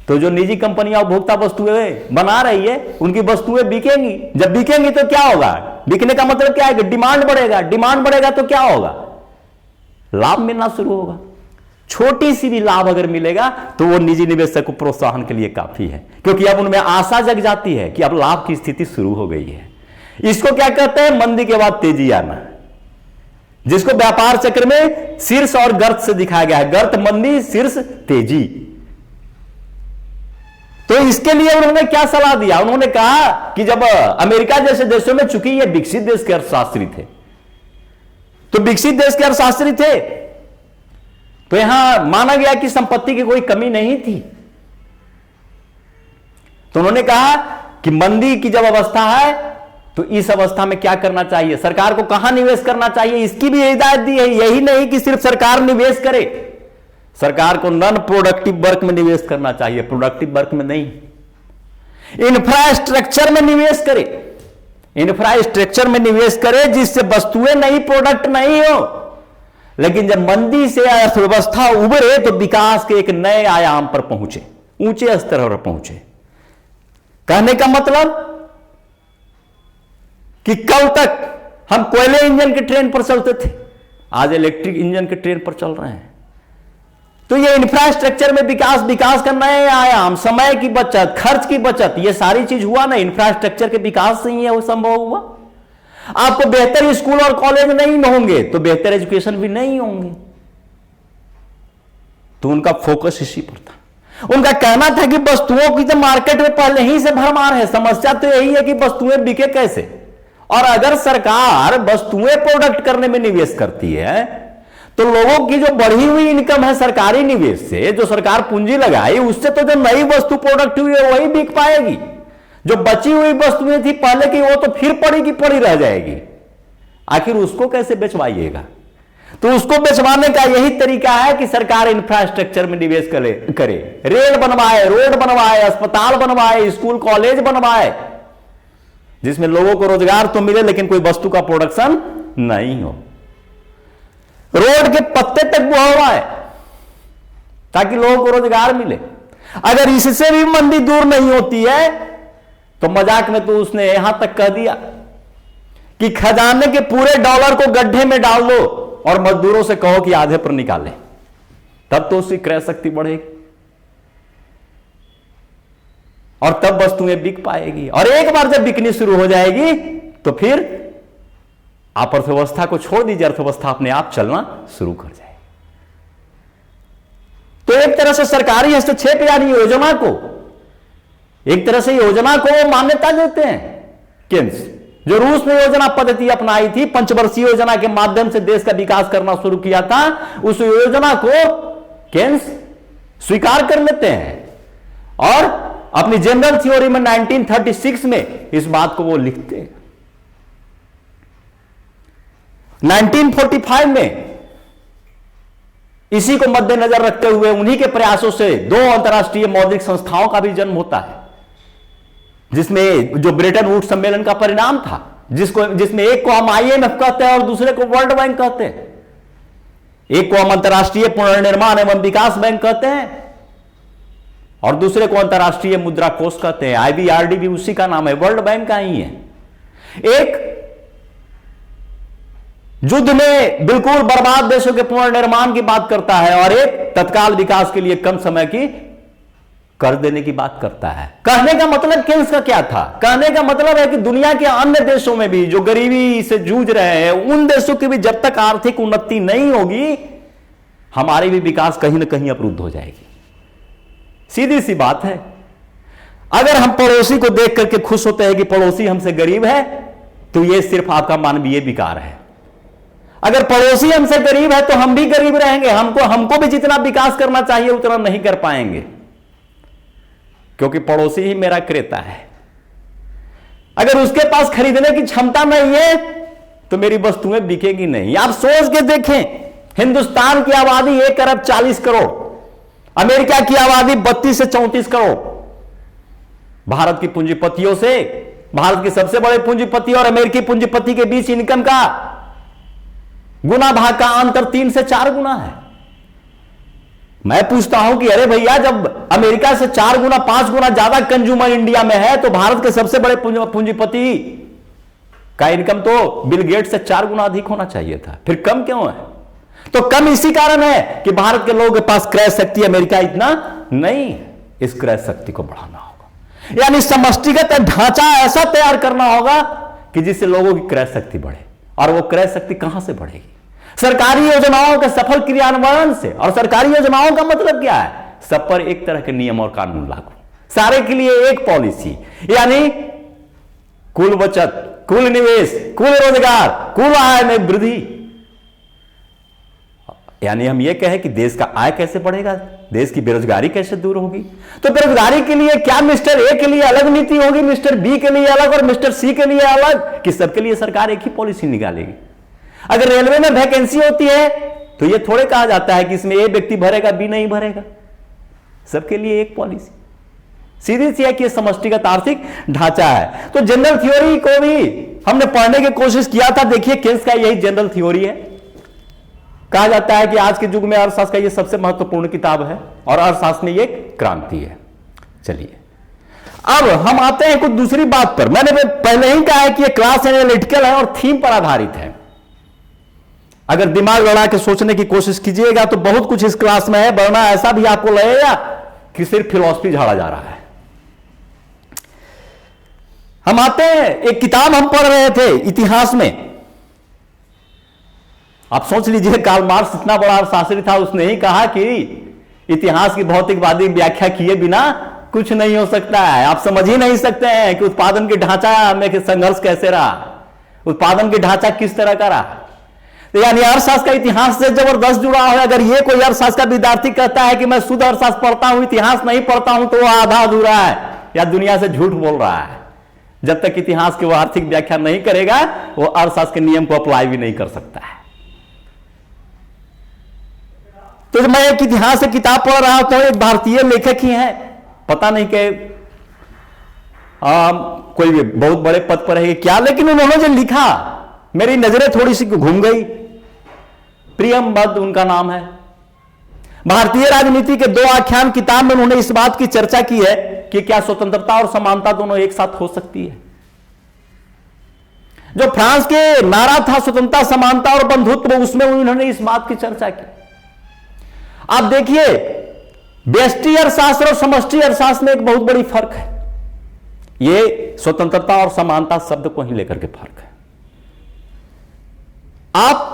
तो जो निजी कंपनियां उपभोक्ता वस्तुएं बना रही है उनकी वस्तुएं बिकेंगी। जब बिकेंगी तो क्या होगा? बिकने का मतलब क्या है कि डिमांड बढ़ेगा। डिमांड बढ़ेगा तो क्या होगा? लाभ मिलना शुरू होगा। छोटी सी भी लाभ अगर मिलेगा तो वो निजी निवेशक को प्रोत्साहन के लिए काफी है, क्योंकि अब उनमें आशा जग जाती है कि अब लाभ की स्थिति शुरू हो गई है। इसको क्या कहते हैं? मंदी के बाद तेजी आना, जिसको व्यापार चक्र में शीर्ष और गर्त से दिखाया गया है। गर्त मंदी, शीर्ष तेजी। तो इसके लिए उन्होंने क्या सलाह दिया? उन्होंने कहा कि जब अमेरिका जैसे देशों में, चूंकि ये विकसित देश के अर्थशास्त्री थे, तो विकसित देश के अर्थशास्त्री थे तो यहां माना गया कि संपत्ति की कोई कमी नहीं थी। तो उन्होंने कहा कि मंदी की जब अवस्था है तो इस अवस्था में क्या करना चाहिए, सरकार को कहां निवेश करना चाहिए, इसकी भी हिदायत दी है। यही नहीं कि सिर्फ सरकार निवेश करे, सरकार को नॉन प्रोडक्टिव वर्क में निवेश करना चाहिए, प्रोडक्टिव वर्क में नहीं। इंफ्रास्ट्रक्चर में निवेश करे, इंफ्रास्ट्रक्चर में निवेश करे जिससे वस्तुएं नहीं, प्रोडक्ट नहीं हो। लेकिन जब मंदी से अर्थव्यवस्था उभरे तो विकास के एक नए आयाम पर पहुंचे, ऊंचे स्तर पर पहुंचे। कहने का मतलब कि कल तक हम कोयले इंजन के ट्रेन पर चलते थे, आज इलेक्ट्रिक इंजन के ट्रेन पर चल रहे हैं। तो ये इंफ्रास्ट्रक्चर में विकास, विकास का नए आयाम, समय की बचत, खर्च की बचत, ये सारी चीज हुआ ना इंफ्रास्ट्रक्चर के विकास से ही है वो संभव हुआ। आपको बेहतर स्कूल और कॉलेज नहीं होंगे तो बेहतर एजुकेशन भी नहीं होंगे। तो उनका फोकस इसी पर था। उनका कहना था कि वस्तुओं की तो मार्केट में पहले ही से भरमार है, समस्या तो यही है कि वस्तुएं बिके कैसे। और अगर सरकार वस्तुएं प्रोडक्ट करने में निवेश करती है तो लोगों की जो बढ़ी हुई इनकम है सरकारी निवेश से, जो सरकार पूंजी लगाई उससे तो जो नई वस्तु प्रोडक्ट हुई है वही बिक पाएगी। जो बची हुई वस्तुएं थी पहले की वो तो फिर पड़ी की पड़ी रह जाएगी। आखिर उसको कैसे बेचवाइएगा? तो उसको बेचवाने का यही तरीका है कि सरकार इंफ्रास्ट्रक्चर में निवेश करे, रेल बनवाए, रोड बनवाए, अस्पताल बनवाए, स्कूल कॉलेज बनवाए, जिसमें लोगों को रोजगार तो मिले लेकिन कोई वस्तु का प्रोडक्शन नहीं हो। रोड के पत्ते तक बुआए ताकि लोगों को रोजगार मिले। अगर इससे भी मंदी दूर नहीं होती है तो मजाक में तो उसने यहां तक कह दिया कि खजाने के पूरे डॉलर को गड्ढे में डाल दो और मजदूरों से कहो कि आधे पर निकालें, तब तो उसकी क्रय शक्ति बढ़ेगी और तब वस्तुएं बिक पाएगी। और एक बार जब बिकनी शुरू हो जाएगी तो फिर आप अर्थव्यवस्था को छोड़ दीजिए, अर्थव्यवस्था अपने आप चलना शुरू कर जाएगी। तो एक तरह से सरकारी हस्तक्षेप यानी योजना को, एक तरह से योजना को मान्यता देते हैं केन्स। जो रूस में योजना पद्धति अपनाई थी, पंचवर्षीय योजना के माध्यम से देश का विकास करना शुरू किया था, उस योजना को केन्स स्वीकार कर लेते हैं और अपनी जनरल थ्योरी में 1936 में इस बात को वो लिखते हैं। 1945 में इसी को मद्देनजर रखते हुए उन्हीं के प्रयासों से दो अंतर्राष्ट्रीय मौद्रिक संस्थाओं का भी जन्म होता है, जिसमें जो ब्रेटन वुड्स सम्मेलन का परिणाम था, जिसमें एक को हम IMF कहते हैं और दूसरे को वर्ल्ड बैंक कहते हैं। एक को हम अंतर्राष्ट्रीय पुनर्निर्माण एवं विकास बैंक कहते हैं और दूसरे को अंतर्राष्ट्रीय मुद्रा कोष कहते हैं। आईबीआरडी भी उसी का नाम है, वर्ल्ड बैंक का ही है। एक युद्ध में बिल्कुल बर्बाद देशों के पुनर्निर्माण की बात करता है और एक तत्काल विकास के लिए कम समय की कर देने की बात करता है। कहने का मतलब केन्स का क्या था? कहने का मतलब है कि दुनिया के अन्य देशों में भी जो गरीबी से जूझ रहे हैं, उन देशों की भी जब तक आर्थिक उन्नति नहीं होगी, हमारी भी विकास कहीं ना कहीं अवरुद्ध हो जाएगी। सीधी सी बात है। अगर हम पड़ोसी को देख करके खुश होते हैं कि पड़ोसी हमसे गरीब है, तो यह सिर्फ आपका मानवीय विकार है। अगर पड़ोसी हमसे गरीब है तो हम भी गरीब रहेंगे। हमको भी जितना विकास करना चाहिए उतना नहीं कर पाएंगे, क्योंकि पड़ोसी ही मेरा क्रेता है। अगर उसके पास खरीदने की क्षमता नहीं है तो मेरी वस्तुएं बिकेगी नहीं। आप सोच के देखें, हिंदुस्तान की आबादी 1 अरब 40 करोड़, अमेरिका की आबादी 32 से 34 करोड़। भारत की पूंजीपतियों से, भारत के सबसे बड़े पूंजीपति और अमेरिकी पूंजीपति के बीच इनकम का गुना भाग का अंतर 3 से 4 गुना है। मैं पूछता हूं कि अरे भैया, जब अमेरिका से 4 गुना 5 गुना ज्यादा कंज्यूमर इंडिया में है, तो भारत के सबसे बड़े पूंजीपति का इनकम तो बिल गेट्स से 4 गुना अधिक होना चाहिए था। फिर कम क्यों है? तो कम इसी कारण है कि भारत के लोगों के पास क्रय शक्ति अमेरिका इतना नहीं है। इस क्रय शक्ति को बढ़ाना होगा, यानी समष्टिगत ढांचा ऐसा तैयार करना होगा कि जिससे लोगों की क्रय शक्ति बढ़े। और वो क्रय शक्ति कहां से बढ़ेगी? सरकारी योजनाओं के सफल क्रियान्वयन से। और सरकारी योजनाओं का मतलब क्या है? सब पर एक तरह के नियम और कानून लागू, सारे के लिए एक पॉलिसी, यानी कुल बचत, कुल निवेश, कुल रोजगार, कुल आय में वृद्धि। यानी हम यह कहें कि देश का आय कैसे बढ़ेगा, देश की बेरोजगारी कैसे दूर होगी। तो बेरोजगारी के लिए क्या मिस्टर ए के लिए अलग नीति होगी, मिस्टर बी के लिए अलग और मिस्टर सी के लिए अलग, कि सबके लिए सरकार एक ही पॉलिसी निकालेगी? अगर रेलवे में वैकेंसी होती है तो यह थोड़े कहा जाता है कि इसमें ए व्यक्ति भरेगा, बी नहीं भरेगा। सबके लिए एक पॉलिसी। सीधी सी है कि यह समष्टिगत आर्थिक ढांचा है। तो जनरल थ्योरी को भी हमने पढ़ने की कोशिश किया था। देखिए, केन्स का यही जनरल थ्योरी है। कहा जाता है कि आज के युग में अर्थशास्त्र का यह सबसे महत्वपूर्ण किताब है और अर्थशास्त्र में यह क्रांति है। चलिए, अब हम आते हैं कुछ दूसरी बात पर। मैंने पहले ही कहा है कि यह क्लास एनालिटिकल है और थीम पर आधारित है। अगर दिमाग लड़ा के सोचने की कोशिश कीजिएगा तो बहुत कुछ इस क्लास में है, वरना ऐसा भी आपको लगेगा कि सिर्फ फिलॉसफी झाड़ा जा रहा है। हम आते हैं, एक किताब हम पढ़ रहे थे इतिहास में। आप सोच लीजिए, कार्ल मार्क्स इतना बड़ा अर्थशास्त्री था, उसने ही कहा कि इतिहास की भौतिकवादी व्याख्या किए बिना कुछ नहीं हो सकता है। आप समझ ही नहीं सकते हैं कि उत्पादन की ढांचा में संघर्ष कैसे रहा, उत्पादन की ढांचा किस तरह का रहा। तो यानी अर्थशास्त्र का इतिहास से जबरदस्त जुड़ा है। अगर ये कोई अर्थशास्त्र का विद्यार्थी कहता है कि मैं शुद्ध अर्थशास्त्र पढ़ता हूं, इतिहास नहीं पढ़ता हूं, तो वो आधा अधूरा है या दुनिया से झूठ बोल रहा है। जब तक इतिहास की वो आर्थिक व्याख्या नहीं करेगा, वो अर्थशास्त्र के नियम को अप्लाई भी नहीं कर सकता है। तो मैं एक इतिहास से किताब पढ़ रहा था, एक भारतीय लेखक ही है, पता नहीं कि कोई भी बहुत बड़े पद पर है क्या, लेकिन उन्होंने जो लिखा मेरी नजरें थोड़ी सी घूम गई। प्रियमबद्ध उनका नाम है। भारतीय राजनीति के 2 आख्यान किताब में उन्होंने इस बात की चर्चा की है कि क्या स्वतंत्रता और समानता दोनों एक साथ हो सकती है। जो फ्रांस के नारा था स्वतंत्रता, समानता और बंधुत्व, उसमें उन्होंने इस बात की चर्चा की। आप देखिए, व्यष्टि अर्थशास्त्र और समष्टि अर्थशास्त्र में एक बहुत बड़ी फर्क है। यह स्वतंत्रता और समानता शब्द को ही लेकर के फर्क है। आप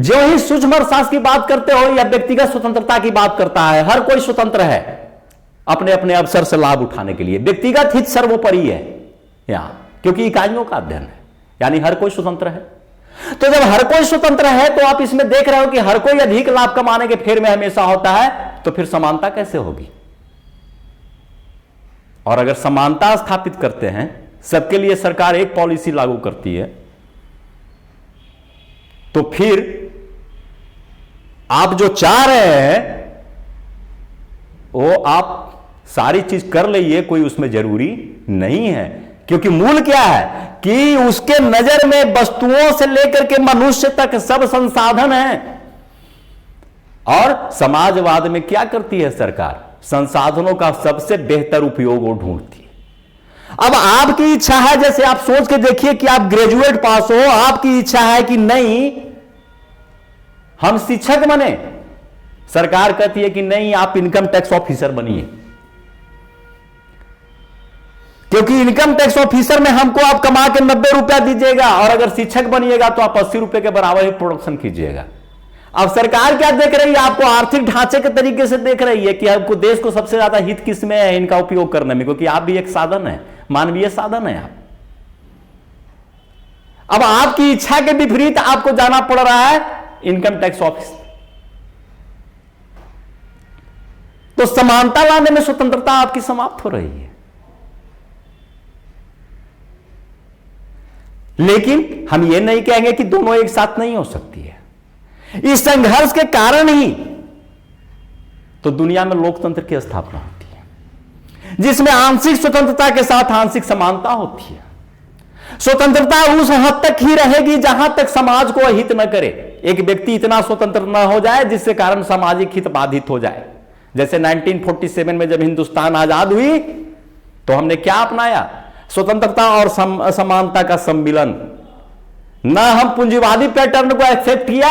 जो ही सूक्ष्म अर्थशास्त्र की बात करते हो या व्यक्तिगत स्वतंत्रता की बात करता है, हर कोई स्वतंत्र है अपने अपने अवसर से लाभ उठाने के लिए। व्यक्तिगत हित सर्वोपरि है यहां, क्योंकि इकाइयों का अध्ययन है, यानी हर कोई स्वतंत्र है। तो जब हर कोई स्वतंत्र है तो आप इसमें देख रहे हो कि हर कोई अधिक लाभ कमाने के फेर में हमेशा होता है, तो फिर समानता कैसे होगी? और अगर समानता स्थापित करते हैं, सबके लिए सरकार एक पॉलिसी लागू करती है, तो फिर आप जो चाह रहे हैं वो आप सारी चीज कर लीजिए, कोई उसमें जरूरी नहीं है। क्योंकि मूल क्या है कि उसके नजर में वस्तुओं से लेकर के मनुष्य तक सब संसाधन हैं। और समाजवाद में क्या करती है सरकार? संसाधनों का सबसे बेहतर उपयोग वो ढूंढती है। अब आपकी इच्छा है, जैसे आप सोच के देखिए कि आप ग्रेजुएट पास हो, आपकी इच्छा है कि नहीं हम शिक्षक बने, सरकार कहती है कि नहीं आप इनकम टैक्स ऑफिसर बनिए, क्योंकि इनकम टैक्स ऑफिसर में हमको आप कमा के 90 रुपया दीजिएगा और अगर शिक्षक बनिएगा तो आप 80 रुपए के बराबर ही प्रोडक्शन कीजिएगा। अब सरकार क्या देख रही है, आपको आर्थिक ढांचे के तरीके से देख रही है कि आपको देश को सबसे ज्यादा हित किस में है इनका उपयोग करने में, क्योंकि आप भी एक साधन है, मानवीय साधन है आप। अब आपकी इच्छा के विपरीत आपको जाना पड़ रहा है इनकम टैक्स ऑफिस, तो समानता लाने में स्वतंत्रता आपकी समाप्त हो रही है। लेकिन हम यह नहीं कहेंगे कि दोनों एक साथ नहीं हो सकती है। इस संघर्ष के कारण ही तो दुनिया में लोकतंत्र की स्थापना होती है, जिसमें आंशिक स्वतंत्रता के साथ आंशिक समानता होती है। स्वतंत्रता उस हद तक ही रहेगी जहां तक समाज को अहित न करे, एक व्यक्ति इतना स्वतंत्र न हो जाए जिसके कारण सामाजिक हित बाधित हो जाए। जैसे 1947 में जब हिंदुस्तान आजाद हुई तो हमने क्या अपनाया, स्वतंत्रता और समानता का सम्मिलन। न हम पूंजीवादी पैटर्न को एक्सेप्ट किया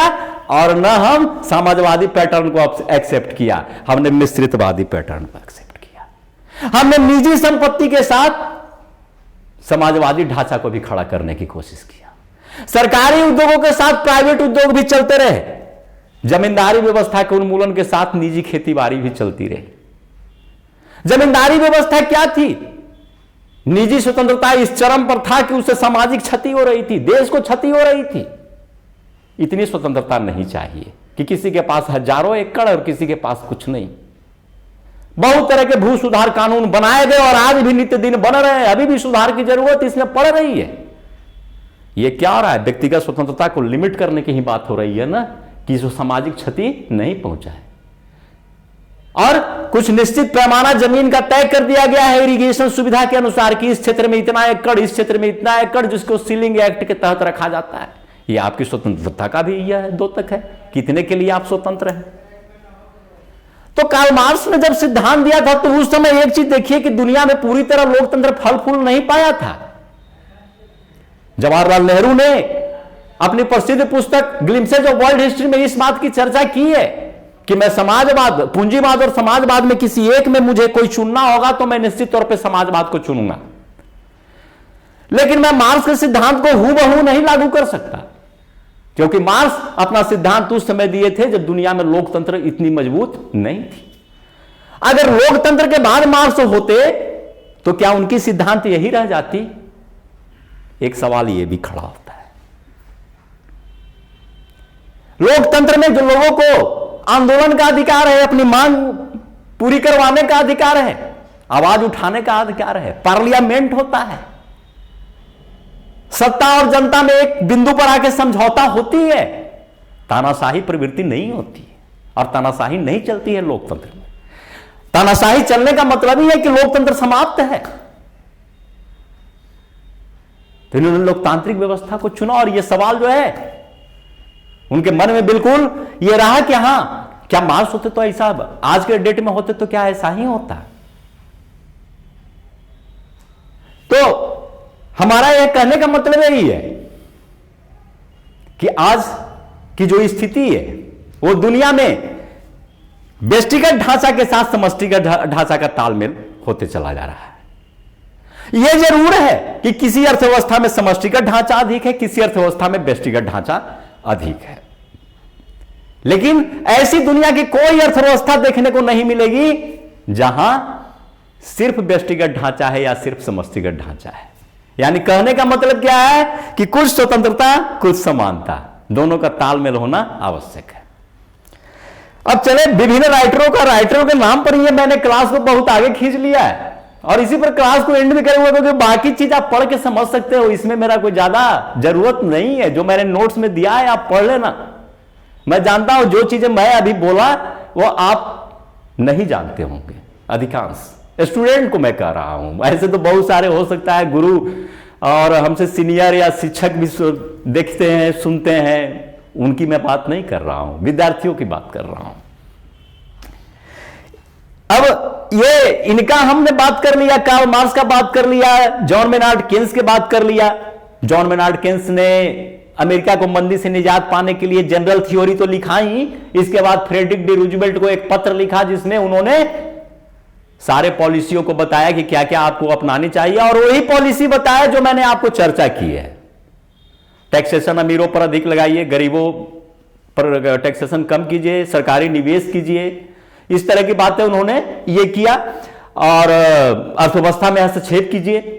और न हम समाजवादी पैटर्न को एक्सेप्ट किया, हमने मिश्रितवादी पैटर्न को एक्सेप्ट किया। हमने निजी संपत्ति के साथ समाजवादी ढांचा को भी खड़ा करने की कोशिश किया। सरकारी उद्योगों के साथ प्राइवेट उद्योग भी चलते रहे, जमींदारी व्यवस्था के उन्मूलन के साथ निजी खेतीबाड़ी भी चलती रही। जमींदारी व्यवस्था क्या थी, निजी स्वतंत्रता इस चरम पर था कि उससे सामाजिक क्षति हो रही थी, देश को क्षति हो रही थी। इतनी स्वतंत्रता नहीं चाहिए कि किसी के पास हजारों एकड़ और किसी के पास कुछ नहीं। बहुत तरह के भू सुधार कानून बनाए गए और आज भी नित्य दिन बन रहे हैं, अभी भी सुधार की जरूरत इसमें पड़ रही है। यह क्या हो रहा है, व्यक्तिगत स्वतंत्रता को लिमिट करने की ही बात हो रही है ना, कि जो सामाजिक क्षति नहीं पहुंचाए। और कुछ निश्चित पैमाना जमीन का तय कर दिया गया है इरिगेशन सुविधा के अनुसार कि इस क्षेत्र में इतना एकड़, इस क्षेत्र में इतना एकड़, जिसको सीलिंग एक्ट के तहत रखा जाता है। यह आपकी स्वतंत्रता का भी यह द्योतक है, कितने के लिए आप स्वतंत्र हैं। तो कार्ल मार्क्स ने जब सिद्धांत दिया था तो उस समय एक चीज देखिए कि दुनिया में पूरी तरह लोकतंत्र फल फूल नहीं पाया था। जवाहरलाल नेहरू ने अपनी प्रसिद्ध पुस्तक ग्लिम्पसेस ऑफ वर्ल्ड हिस्ट्री में इस बात की चर्चा की है कि मैं समाजवाद, पूंजीवाद और समाजवाद में किसी एक में मुझे कोई चुनना होगा तो मैं निश्चित तौर पे समाजवाद को चुनूंगा, लेकिन मैं मार्क्स के सिद्धांत को हूबहू नहीं लागू कर सकता, क्योंकि मार्क्स अपना सिद्धांत उस समय दिए थे जब दुनिया में लोकतंत्र इतनी मजबूत नहीं थी। अगर लोकतंत्र के बाद मार्क्स होते तो क्या उनकी सिद्धांत यही रह जाती? एक सवाल यह भी खड़ा होता है। लोकतंत्र में जो लोगों को आंदोलन का अधिकार है, अपनी मांग पूरी करवाने का अधिकार है, आवाज उठाने का अधिकार है, पार्लियामेंट होता है, सत्ता और जनता में एक बिंदु पर आके समझौता होती है, तानाशाही प्रवृत्ति नहीं होती है और तानाशाही नहीं चलती है लोकतंत्र में। तानाशाही चलने का मतलब ही है कि लोकतंत्र समाप्त है। तो इन्होंने लोकतांत्रिक व्यवस्था को चुना और यह सवाल जो है उनके मन में बिल्कुल यह रहा कि हां, क्या मार्क्स होते तो ऐसा, आज के डेट में होते तो क्या ऐसा ही होता। तो हमारा यह कहने का मतलब यही है कि आज की जो स्थिति है वो दुनिया में व्यष्टिगत ढांचा के साथ समष्टिगत ढांचा का तालमेल होते चला जा रहा है। यह जरूर है कि किसी अर्थव्यवस्था में समष्टिगत ढांचा अधिक है, किसी अर्थव्यवस्था में व्यष्टिगत ढांचा अधिक है, लेकिन ऐसी दुनिया की कोई अर्थव्यवस्था देखने को नहीं मिलेगी जहां सिर्फ व्यष्टिगत ढांचा है या सिर्फ समष्टिगत ढांचा है। यानी कहने का मतलब क्या है कि कुछ स्वतंत्रता, कुछ समानता, दोनों का तालमेल होना आवश्यक है। अब चले विभिन्न राइटरों के नाम पर ये मैंने क्लास को बहुत आगे खींच लिया है और इसी पर क्लास को एंड भी करूंगा, क्योंकि बाकी चीज आप पढ़ के समझ सकते हो, इसमें मेरा कोई ज्यादा जरूरत नहीं है। जो मैंने नोट्स में दिया है आप पढ़ लेना। मैं जानता हूं जो चीजें मैं अभी बोला वो आप नहीं जानते होंगे, अधिकांश स्टूडेंट को मैं कह रहा हूं। ऐसे तो बहुत सारे हो सकता है गुरु और हमसे सीनियर या शिक्षक भी देखते हैं, सुनते हैं, उनकी मैं बात नहीं कर रहा हूं, विद्यार्थियों की बात कर रहा हूं। अब ये इनका हमने बात कर लिया, कार्ल मार्क्स का बात कर लिया, जॉन मेनार्ड केन्स की बात कर लिया। जॉन मेनार्ड केन्स ने अमेरिका को मंदी से निजात पाने के लिए जनरल थ्योरी तो लिखा ही, इसके बाद फ्रेडरिक डी रूजवेल्ट को एक पत्र लिखा जिसमें उन्होंने सारे पॉलिसियों को बताया कि क्या क्या आपको अपनानी चाहिए, और वही पॉलिसी बताया जो मैंने आपको चर्चा की है। टैक्सेशन अमीरों पर अधिक लगाइए, गरीबों पर टैक्सेशन कम कीजिए, सरकारी निवेश कीजिए, इस तरह की बातें उन्होंने ये किया। और अर्थव्यवस्था में हस्तक्षेप कीजिए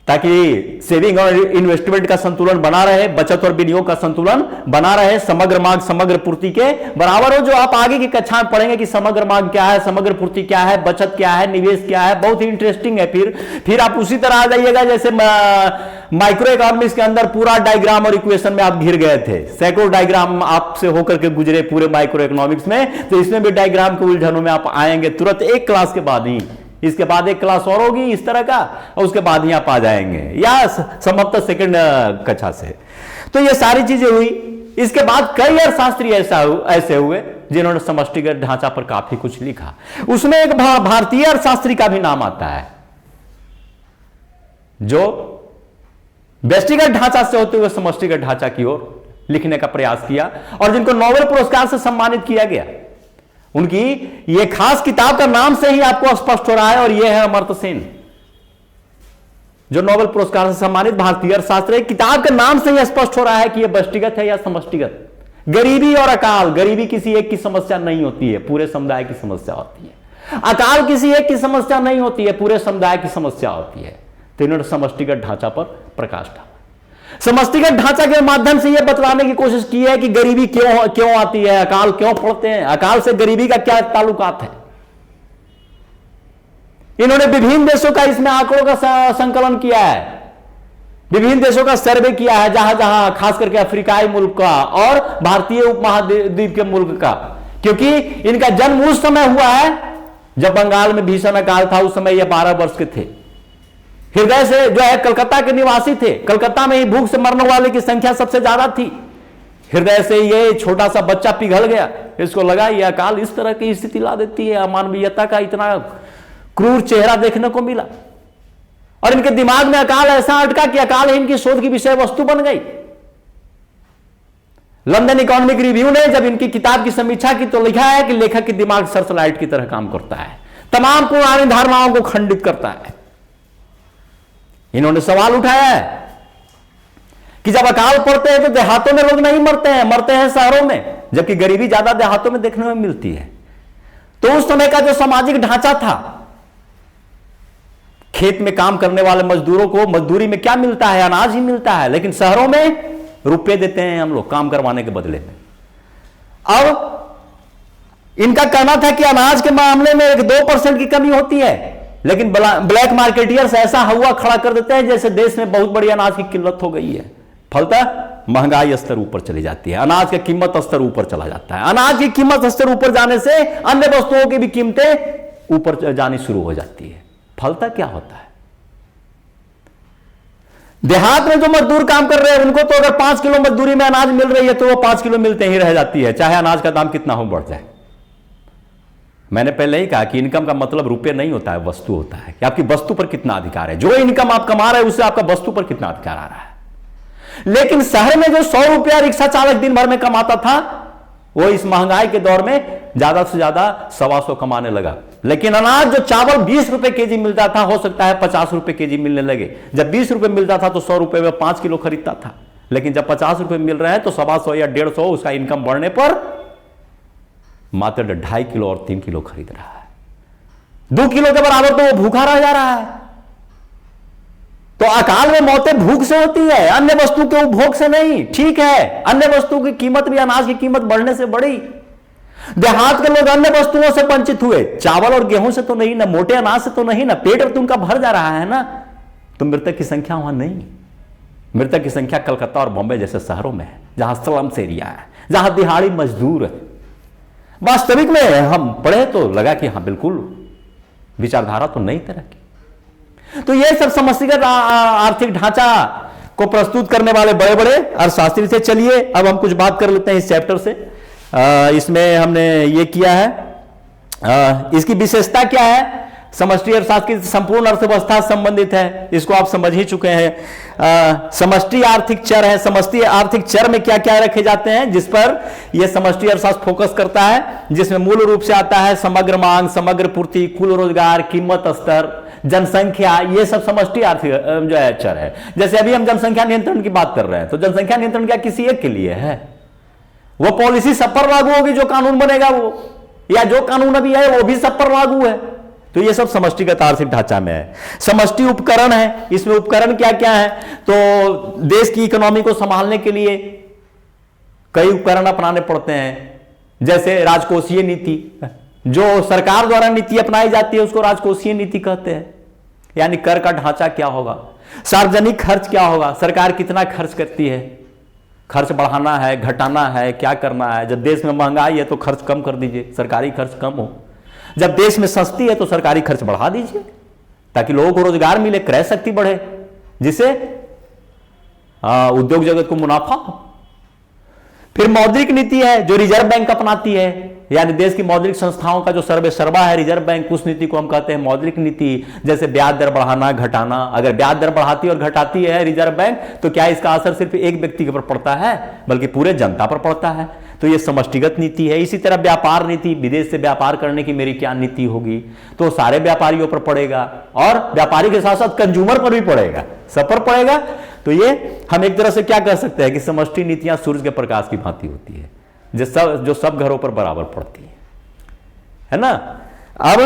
ताकि सेविंग और इन्वेस्टमेंट का संतुलन बना रहे, बचत और विनियोग का संतुलन बना रहे, समग्र मांग समग्र पूर्ति के बराबर हो। जो आप आगे की कक्षा में पढ़ेंगे कि समग्र मांग क्या है, समग्र पूर्ति क्या है, बचत क्या है, निवेश क्या है, बहुत ही इंटरेस्टिंग है। फिर आप उसी तरह आ जाइएगा जैसे माइक्रो इकोनॉमिक्स के अंदर पूरा डायग्राम और इक्वेशन में आप घिर गए थे, सैकड़ों डायग्राम आपसे होकर के गुजरे पूरे माइक्रो इकोनॉमिक्स में, तो इसमें भी डायग्राम के उलझनों में आप आएंगे तुरंत एक क्लास के बाद ही। इसके बाद एक क्लास और होगी इस तरह का, और उसके बाद ही आप आ जाएंगे या संभवतः सेकंड कक्षा से। तो ये सारी चीजें हुई। इसके बाद कई अर्थशास्त्री ऐसे हुए जिन्होंने समष्टिगत ढांचा पर काफी कुछ लिखा। उसमें एक भारतीय अर्थशास्त्री का भी नाम आता है जो व्यष्टिगत ढांचा से होते हुए समष्टिगत ढांचा की ओर लिखने का प्रयास किया, और जिनको नोबेल पुरस्कार से सम्मानित किया गया। उनकी ये खास किताब का नाम से ही आपको स्पष्ट हो रहा है, और यह है अमर्त्य सेन, जो नोबेल पुरस्कार से सम्मानित भारतीय अर्थशास्त्री। किताब के नाम से ही स्पष्ट हो रहा है कि यह व्यष्टिगत है या समष्टिगत। गरीबी और अकाल, गरीबी किसी एक की समस्या नहीं होती है, पूरे समुदाय की समस्या होती है। अकाल किसी एक की समस्या नहीं होती है, पूरे समुदाय की समस्या होती है। तो इन्होंने समष्टिगत ढांचा पर प्रकाश डाला। समष्टिगत ढांचा के माध्यम से यह बतलाने की कोशिश की है कि गरीबी क्यों आती है, अकाल क्यों पड़ते हैं, अकाल से गरीबी का क्या ताल्लुकात है। इन्होंने विभिन्न देशों का इसमें आंकड़ों का संकलन किया है, विभिन्न देशों का सर्वे किया है, जहां जहां खास करके अफ्रीकाई मुल्क का और भारतीय उपमहाद्वीप के मुल्क का, क्योंकि इनका जन्म उस समय हुआ है जब बंगाल में भीषण अकाल था। उस समय यह 12 वर्ष के थे। हृदय से जो है कलकत्ता के निवासी थे, कलकत्ता में ही भूख से मरने वाले की संख्या सबसे ज्यादा थी। हृदय से ये छोटा सा बच्चा पिघल गया, इसको लगा ये अकाल इस तरह की स्थिति ला देती है, अमानवीयता का इतना क्रूर चेहरा देखने को मिला, और इनके दिमाग में अकाल ऐसा अटका कि अकाल ही इनकी शोध की विषय वस्तु बन गई। लंदन इकोनॉमिक रिव्यू ने जब इनकी किताब की समीक्षा की तो लिखा है कि लेखक के दिमाग सर्चलाइट की तरह काम करता है, तमाम पुरानी धारणाओं को खंडित करता है। इन्होंने सवाल उठाया है कि जब अकाल पड़ते हैं तो देहातों में लोग नहीं मरते हैं, मरते हैं शहरों में, जबकि गरीबी ज्यादा देहातों में देखने में मिलती है। तो उस समय का जो सामाजिक ढांचा था, खेत में काम करने वाले मजदूरों को मजदूरी में क्या मिलता है, अनाज ही मिलता है, लेकिन शहरों में रुपए देते हैं हम लोग काम करवाने के बदले में। अब इनका कहना था कि अनाज के मामले में 1-2% की कमी होती है, लेकिन ब्लैक मार्केटियर्स ऐसा हुआ खड़ा कर देते हैं जैसे देश में बहुत बड़ी अनाज की किल्लत हो गई है। फलतः महंगाई स्तर ऊपर चली जाती है, अनाज का कीमत स्तर ऊपर चला जाता है। अनाज की कीमत स्तर ऊपर जाने से अन्य वस्तुओं की भी कीमतें ऊपर जानी शुरू हो जाती है। फलतः क्या होता है, देहात में जो मजदूर काम कर रहे हैं उनको तो अगर 5 किलो मजदूरी में अनाज मिल रही है तो वो 5 किलो मिलते ही रह जाती है, चाहे अनाज का दाम कितना हो बढ़ जाए। मैंने पहले ही कहा कि इनकम का मतलब रुपये नहीं होता है, वस्तु होता है कि आपकी वस्तु पर कितना अधिकार है। जो इनकम आप कमा रहे हैं उससे आपका वस्तु पर कितना अधिकार आ रहा है। लेकिन शहर में जो 100 रुपया रिक्शा चालक दिन भर में कमाता था, वो इस महंगाई के दौर में ज्यादा से ज्यादा 125 कमाने लगा। लेकिन अनाज जो चावल 20 रुपए केजी मिलता था, हो सकता है 50 रुपए केजी मिलने लगे। जब 20 रुपए मिलता था तो 100 रुपए में 5 किलो खरीदता था, लेकिन जब 50 रुपए मिल रहे हैं तो 125 या 150 उसका इनकम बढ़ने पर मात्र 2.5 किलो और 3 किलो खरीद रहा है। 2 किलो के बराबर तो वो भूखा रह जा रहा है। तो अकाल में मौतें भूख से होती है, अन्य वस्तु के उपभोग से नहीं। ठीक है, अन्य वस्तु की कीमत भी अनाज की कीमत बढ़ने से बढ़ी। देहात के लोग अन्य वस्तुओं से वंचित हुए, चावल और गेहूं से तो नहीं ना, मोटे अनाज से तो नहीं ना, पेट तो उनका भर जा रहा है ना। तो मृतक की संख्या वहां नहीं, मृतक की संख्या कलकत्ता और बॉम्बे जैसे शहरों में है, जहां स्लम्स एरिया है, जहां दिहाड़ी मजदूर है। वास्तविक में हम पढ़े तो लगा कि हाँ बिल्कुल विचारधारा तो नई तरह की। तो ये सब समष्टिगत आर्थिक ढांचा को प्रस्तुत करने वाले बड़े बड़े अर्थशास्त्री थे। चलिए अब हम कुछ बात कर लेते हैं इस चैप्टर से। इसमें हमने ये किया है इसकी विशेषता क्या है? समष्टि अर्थशास्त्र की संपूर्ण अर्थव्यवस्था संबंधित है, इसको आप समझ ही चुके हैं। समष्टि आर्थिक चर है। समष्टि आर्थिक चर में क्या क्या रखे जाते हैं जिस पर यह समष्टि अर्थशास्त्र फोकस करता है, जिसमें मूल रूप से आता है समग्र मांग, समग्र पूर्ति, कुल रोजगार, कीमत स्तर, जनसंख्या, ये सब समष्टि आर्थिक जो है चर है। जैसे अभी हम जनसंख्या नियंत्रण की बात कर रहे हैं, तो जनसंख्या नियंत्रण क्या किसी एक के लिए है? वो पॉलिसी सब पर लागू होगी, जो कानून बनेगा वो, या जो कानून अभी है वो भी सब पर लागू है। तो ये सब समष्टिगत आर्थिक ढांचा में है। समष्टि उपकरण है, इसमें उपकरण क्या क्या है? तो देश की इकोनॉमी को संभालने के लिए कई उपकरण अपनाने पड़ते हैं, जैसे राजकोषीय नीति, जो सरकार द्वारा नीति अपनाई जाती है उसको राजकोषीय नीति कहते हैं, यानी कर का ढांचा क्या होगा, सार्वजनिक खर्च क्या होगा, सरकार कितना खर्च करती है, खर्च बढ़ाना है, घटाना है, क्या करना है। जब देश में महंगाई है तो खर्च कम कर दीजिए, सरकारी खर्च कम हो। जब देश में सस्ती है तो सरकारी खर्च बढ़ा दीजिए, ताकि लोगों को रोजगार मिले, क्रय शक्ति बढ़े, जिससे उद्योग जगत को मुनाफा हो। फिर मौद्रिक नीति है, जो रिजर्व बैंक अपनाती है, यानी देश की मौद्रिक संस्थाओं का जो सर्वे सर्वा है रिजर्व बैंक, उस नीति को हम कहते हैं मौद्रिक नीति। जैसे ब्याज दर बढ़ाना, घटाना। अगर ब्याज दर बढ़ाती और घटाती है रिजर्व बैंक, तो क्या इसका असर सिर्फ एक व्यक्ति के पर पड़ता है, बल्कि पूरे जनता पर पड़ता है। तो यह समष्टिगत नीति है। इसी तरह व्यापार नीति, विदेश से व्यापार करने की मेरी क्या नीति होगी, तो सारे व्यापारियों पर पड़ेगा, और व्यापारी के साथ साथ कंज्यूमर पर भी पड़ेगा, सब पर पड़ेगा। तो ये हम एक तरह से क्या कह सकते हैं कि समष्टि नीतियां सूर्य के प्रकाश की भांति होती है, जो सब घरों पर बराबर पड़ती है ना। अब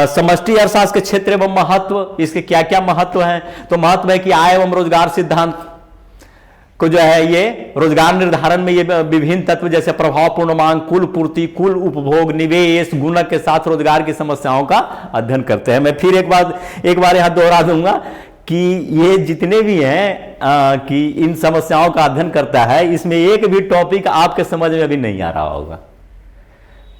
समष्टि अर्थशास्त्र के क्षेत्र एवं महत्व, इसके क्या क्या महत्व हैं? तो महत्व है कि आय एवं रोजगार सिद्धांत को जो है ये रोजगार निर्धारण में ये विभिन्न तत्व जैसे प्रभावपूर्ण मांग, कुल पूर्ति, कुल उपभोग, निवेश, गुणक के साथ रोजगार की समस्याओं का अध्ययन करते हैं। मैं फिर एक बार यहां दोहरा दूंगा कि ये जितने भी हैं कि इन समस्याओं का अध्ययन करता है, इसमें एक भी टॉपिक आपके समझ में अभी नहीं आ रहा होगा।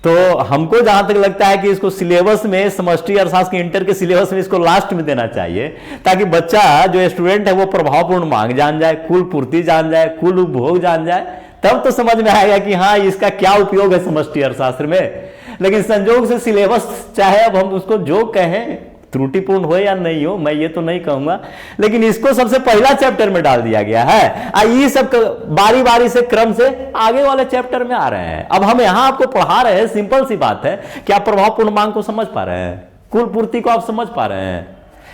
तो हमको जहां तक लगता है कि इसको सिलेबस में, समष्टि अर्थशास्त्र के इंटर के सिलेबस में इसको लास्ट में देना चाहिए, ताकि बच्चा जो स्टूडेंट है वो प्रभावपूर्ण मांग जान जाए, कुल पूर्ति जान जाए, कुल उपभोग जान जाए, तब तो समझ में आएगा कि हाँ इसका क्या उपयोग है समष्टि अर्थशास्त्र में। लेकिन संजोग से सिलेबस, चाहे अब हम उसको जो कहें, त्रुटिपूर्ण हो या नहीं हो, मैं ये तो नहीं कहूंगा, लेकिन इसको सबसे पहला चैप्टर में डाल दिया गया है। ये सब बारी बारी से क्रम से आगे वाले चैप्टर में आ रहे हैं। अब हम यहां आपको पढ़ा रहे हैं, सिंपल सी बात है कि आप प्रभावपूर्ण मांग को समझ पा रहे हैं, कुल पूर्ति को आप समझ पा रहे हैं,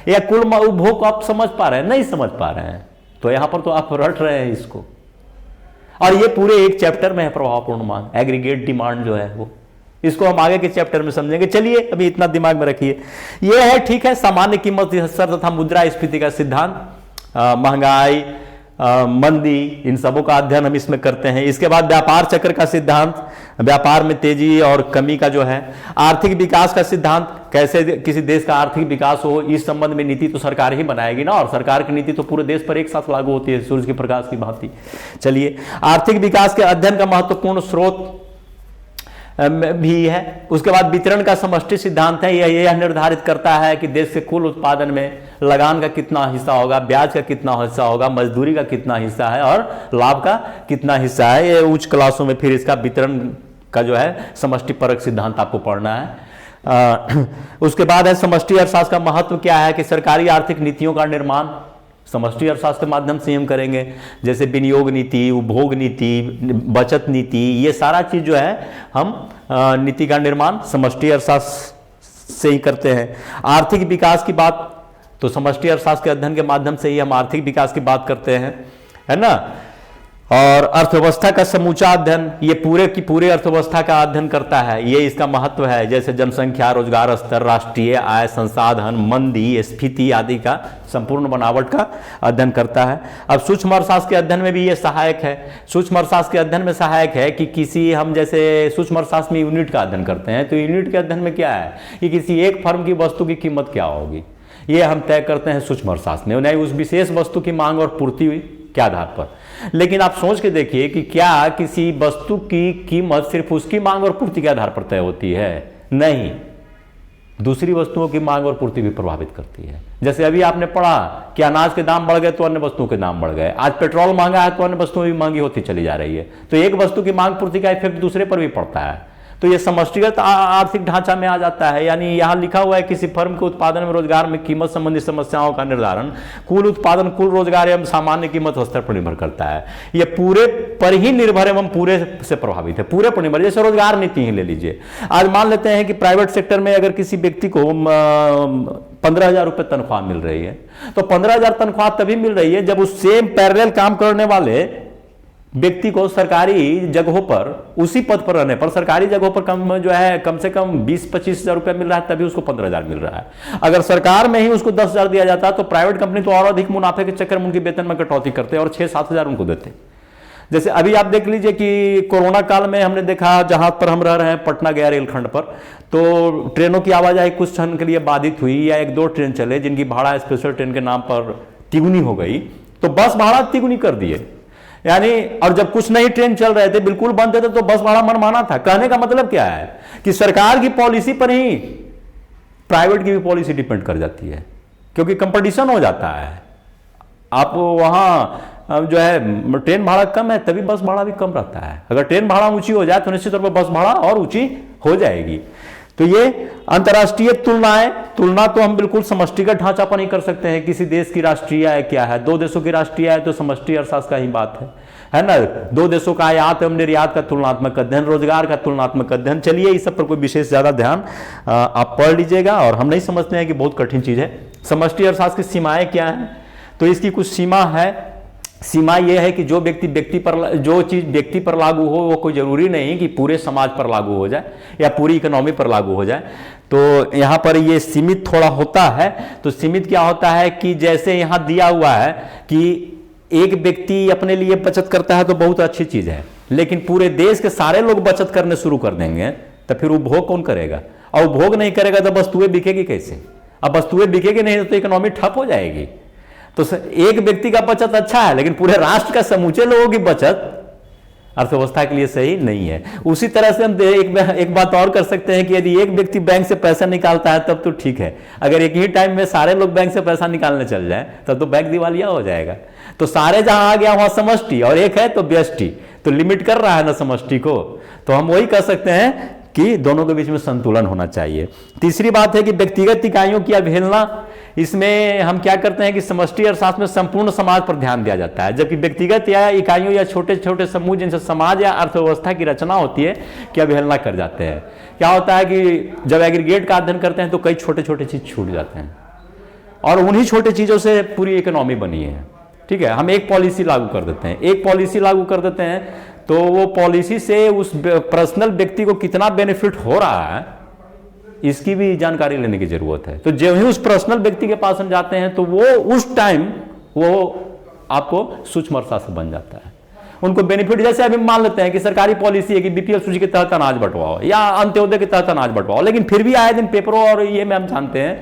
या कुल उपभोग को आप समझ पा रहे हैं? नहीं समझ पा रहे हैं। तो यहां पर तो आप रट रहे हैं इसको, और ये पूरे एक चैप्टर में है प्रभावपूर्ण मांग, एग्रीगेट डिमांड जो है वो। इसको हम आगे के चैप्टर में समझेंगे। चलिए अभी इतना दिमाग में रखिए। यह है, ठीक है, सामान्य कीमत स्तर तथा मुद्रास्फीति का सिद्धांत, महंगाई, मंदी, इन सबों का अध्ययन हम इसमें करते हैं। इसके बाद व्यापार चक्र का सिद्धांत, व्यापार में तेजी और कमी का जो है, आर्थिक विकास का सिद्धांत, कैसे किसी देश का आर्थिक विकास हो, इस संबंध में नीति तो सरकार ही बनाएगी ना, और सरकार की नीति तो पूरे देश पर एक साथ लागू होती है सूर्य के प्रकाश की भांति। चलिए, आर्थिक विकास के अध्ययन का महत्वपूर्ण स्रोत भी है। उसके बाद वितरण का समष्टि सिद्धांत है, यह निर्धारित करता है कि देश के कुल उत्पादन में लगान का कितना हिस्सा होगा, ब्याज का कितना हिस्सा होगा, मजदूरी का कितना हिस्सा है, और लाभ का कितना हिस्सा है। ये उच्च क्लासों में फिर इसका वितरण का जो है समष्टि परक सिद्धांत आपको पढ़ना है। उसके बाद है समष्टि अर्थशास्त्र का महत्व क्या है, कि सरकारी आर्थिक नीतियों का निर्माण समष्टि अर्थशास्त्र के माध्यम से हम करेंगे, जैसे विनियोग नीति, उपभोग नीति, बचत नीति, ये सारा चीज जो है हम नीति का निर्माण समष्टि अर्थशास्त्र से ही करते हैं। आर्थिक विकास की बात तो समष्टि अर्थशास्त्र के अध्ययन के माध्यम से ही हम आर्थिक विकास की बात करते हैं, है ना। और अर्थव्यवस्था का समूचा अध्ययन, ये पूरे की पूरे अर्थव्यवस्था का अध्ययन करता है, ये इसका महत्व है। जैसे जनसंख्या, रोजगार स्तर, राष्ट्रीय आय, संसाधन, मंदी, स्फीति आदि का संपूर्ण बनावट का अध्ययन करता है। अब सूक्ष्म अर्थशास्त्र के अध्ययन में भी ये सहायक है। सूक्ष्म अर्थशास्त्र के अध्ययन में सहायक है कि किसी, हम जैसे सूक्ष्म अर्थशास्त्र में यूनिट का अध्ययन करते हैं, तो यूनिट के अध्ययन में क्या है कि किसी एक फर्म की वस्तु की कीमत क्या होगी, ये हम तय करते हैं सूक्ष्म अर्थशास्त्र में, नहीं उस विशेष वस्तु की मांग और पूर्ति के आधार पर। लेकिन आप सोच के देखिए कि क्या किसी वस्तु की कीमत सिर्फ उसकी मांग और पूर्ति के आधार पर तय होती है? नहीं, दूसरी वस्तुओं की मांग और पूर्ति भी प्रभावित करती है। जैसे अभी आपने पढ़ा कि अनाज के दाम बढ़ गए तो अन्य वस्तुओं के दाम बढ़ गए, आज पेट्रोल महंगा है तो अन्य वस्तुएं भी महंगी होती चली जा रही है। तो एक वस्तु की मांग पूर्ति का इफेक्ट दूसरे पर भी पड़ता है। तो ये समष्टिगत आर्थिक ढांचा में आ जाता है। यानी यहां लिखा हुआ है किसी फर्म के उत्पादन में रोजगार में कीमत संबंधी समस्याओं का निर्धारण कुल उत्पादन, कुल रोजगार एवं सामान्य कीमत स्तर पर निर्भर करता है। ये पूरे पर ही निर्भर एवं पूरे से प्रभावित है, पूरे पर निर्भर। जैसे रोजगार नीति ही ले लीजिए। आज मान लेते हैं कि प्राइवेट सेक्टर में अगर किसी व्यक्ति को 15,000 रुपए तनख्वाह मिल रही है, तो 15,000 तनख्वाह तभी मिल रही है जब उस सेम पैरेलल काम करने वाले व्यक्ति को सरकारी जगहों पर, उसी पद पर रहने पर सरकारी जगहों पर कम से कम 20-25 हजार रुपया मिल रहा है, तभी उसको 15,000 मिल रहा है। अगर सरकार में ही उसको 10,000 दिया जाता तो प्राइवेट कंपनी तो और अधिक मुनाफे के चक्कर में उनके वेतन में कटौती करते और 6-7 हजार उनको देते। जैसे अभी आप देख लीजिए कि कोरोना काल में हमने देखा, जहां पर हम रह रहे हैं पटना गया रेलखंड पर, तो ट्रेनों की आवाजाही कुछ क्षण के लिए बाधित हुई या 1-2 ट्रेन चले जिनकी भाड़ा स्पेशल ट्रेन के नाम पर तिगुनी हो गई, तो बस भाड़ा तिगुनी कर दिए। यानी और जब कुछ नहीं ट्रेन चल रहे थे, बिल्कुल बंद थे, तो बस भाड़ा मनमाना था। कहने का मतलब क्या है कि सरकार की पॉलिसी पर ही प्राइवेट की भी पॉलिसी डिपेंड कर जाती है, क्योंकि कंपटीशन हो जाता है। आप वहां जो है ट्रेन भाड़ा कम है तभी बस भाड़ा भी कम रहता है। अगर ट्रेन भाड़ा ऊंची हो जाए तो निश्चित तौर पर बस भाड़ा और ऊंची हो जाएगी। तो ये अंतर्राष्ट्रीय तुलना तो हम बिल्कुल समष्टिगत ढांचा पर नहीं कर सकते हैं। किसी देश की राष्ट्रीय आय क्या है, 2 देशों की राष्ट्रीय आय तो समष्टि अर्थशास्त्र का ही बात है ना। 2 देशों का आयात एवं निर्यात का तुलनात्मक अध्ययन, रोजगार का तुलनात्मक अध्ययन। चलिए इस सब पर कोई विशेष ज्यादा ध्यान आप पढ़ लीजिएगा, और हम नहीं समझते हैं कि बहुत कठिन चीज है। समष्टि अर्थशास्त्र की सीमाएं क्या है, तो इसकी कुछ सीमा है। सीमा यह है कि जो चीज व्यक्ति पर लागू हो वो कोई जरूरी नहीं कि पूरे समाज पर लागू हो जाए या पूरी इकोनॉमी पर लागू हो जाए। तो यहां पर ये सीमित थोड़ा होता है। तो सीमित क्या होता है कि जैसे यहां दिया हुआ है कि एक व्यक्ति अपने लिए बचत करता है तो बहुत अच्छी चीज है, लेकिन पूरे देश के सारे लोग बचत करने शुरू कर देंगे तो फिर उपभोग कौन करेगा, और उपभोग नहीं करेगा तो वस्तुएं बिकेगी कैसे। अब वस्तुएं बिकेगी नहीं तो इकोनॉमी ठप हो जाएगी। तो एक व्यक्ति का बचत अच्छा है, लेकिन पूरे राष्ट्र का समूचे लोगों की बचत अर्थव्यवस्था के लिए सही नहीं है। उसी तरह से हम एक बात और कर सकते हैं कि यदि एक व्यक्ति बैंक से पैसा निकालता है तब तो ठीक है, अगर एक ही टाइम में सारे लोग बैंक से पैसा निकालने चल जाए तब तो बैंक दिवालिया हो जाएगा। तो सारे जहां आ गया वहां समष्टि, और एक है तो व्यष्टि, तो लिमिट कर रहा है ना समष्टि को। तो हम वही कह सकते हैं कि दोनों के बीच में संतुलन होना चाहिए। तीसरी बात है कि व्यक्तिगत इकाइयों की अवहेलना। इसमें हम क्या करते हैं कि समष्टि अर्थशास्त्र में संपूर्ण समाज पर ध्यान दिया जाता है, जबकि व्यक्तिगत या इकाइयों या छोटे छोटे समूह जिनसे समाज या अर्थव्यवस्था की रचना होती है की अवहेलना कर जाते हैं। क्या होता है कि जब एग्रीगेट का अध्ययन करते हैं तो कई छोटे छोटे चीज छूट जाते हैं, और उन्हीं छोटे चीजों से पूरी इकोनॉमी बनी है। ठीक है, हम एक पॉलिसी लागू कर देते हैं, तो वो पॉलिसी से उस पर्सनल व्यक्ति को कितना बेनिफिट हो रहा है इसकी भी जानकारी लेने की जरूरत है। तो जब ही उस पर्सनल व्यक्ति के पास हम जाते हैं तो वो उस टाइम वो आपको सूक्ष्म अर्थशास्त्र बन जाता है। उनको बेनिफिट, जैसे अभी मान लेते हैं कि सरकारी पॉलिसी है कि बीपीएल सूची के तहत अनाज बंटवाओ या अंत्योदय के तहत अनाज बंटवाओ, लेकिन फिर भी आए दिन पेपरों और ये में हम जानते हैं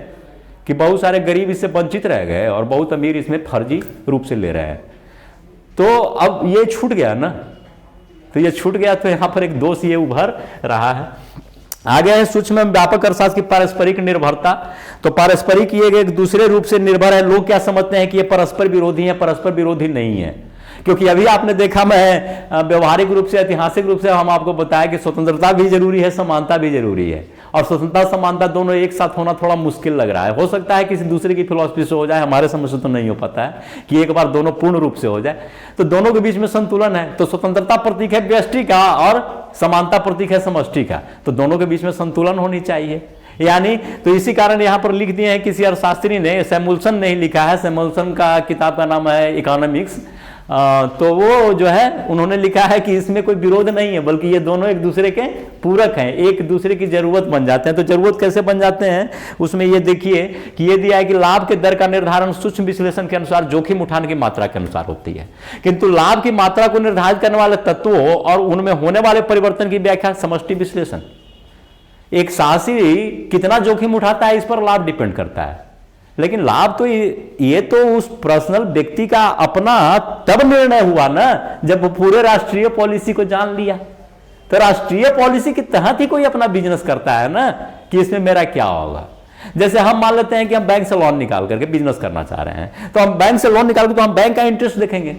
कि बहुत सारे गरीब इससे वंचित रह गए और बहुत अमीर इसमें फर्जी रूप से ले रहे हैं। तो अब ये छूट गया ना, तो ये छूट गया, तो यहां पर एक दोष ये उभर रहा है। आगे है सूक्ष्म एवं व्यापक अर्थशास्त्र की पारस्परिक निर्भरता। तो पारस्परिक ये एक दूसरे रूप से निर्भर है। लोग क्या समझते हैं कि ये परस्पर विरोधी है, परस्पर विरोधी नहीं है, क्योंकि अभी आपने देखा, मैं व्यवहारिक रूप से ऐतिहासिक रूप से हम आपको बताया कि स्वतंत्रता भी जरूरी है, समानता भी जरूरी है, और स्वतंत्रता समानता दोनों एक साथ होना थोड़ा मुश्किल लग रहा है। हो सकता है किसी दूसरे की फिलॉसफी से हो जाए, हमारे समझ से तो नहीं हो पाता है कि एक बार दोनों पूर्ण रूप से हो जाए। तो दोनों के बीच में संतुलन है। तो स्वतंत्रता प्रतीक है व्यष्टि का और समानता प्रतीक है समष्टि का, तो दोनों के बीच में संतुलन होनी चाहिए। यानी तो इसी कारण यहां पर लिख दिए हैं, किसी अर्थशास्त्री ने, सैमुअल्सन ने ही लिखा है, सैमुअल्सन का किताब का नाम है इकोनॉमिक्स। तो वो जो है उन्होंने लिखा है कि इसमें कोई विरोध नहीं है, बल्कि ये दोनों एक दूसरे के पूरक हैं, एक दूसरे की जरूरत बन जाते हैं। तो जरूरत कैसे बन जाते हैं, उसमें ये देखिए कि ये दिया है कि लाभ के दर का निर्धारण सूक्ष्म विश्लेषण के अनुसार जोखिम उठाने की मात्रा के अनुसार होती है, किंतु लाभ की मात्रा को निर्धारित करने वाले तत्वों और उनमें होने वाले परिवर्तन की व्याख्या समष्टि विश्लेषण। एक साहसी कितना जोखिम उठाता है इस पर लाभ डिपेंड करता है, लेकिन लाभ तो ये तो उस पर्सनल व्यक्ति का अपना तब निर्णय हुआ ना जब पूरे राष्ट्रीय पॉलिसी को जान लिया। तो राष्ट्रीय पॉलिसी के तहत ही कोई अपना बिजनेस करता है ना कि इसमें मेरा क्या होगा। जैसे हम मान लेते हैं कि हम बैंक से लोन निकाल करके बिजनेस करना चाह रहे हैं, तो हम बैंक से लोन निकाल के तो हम बैंक का इंटरेस्ट देखेंगे,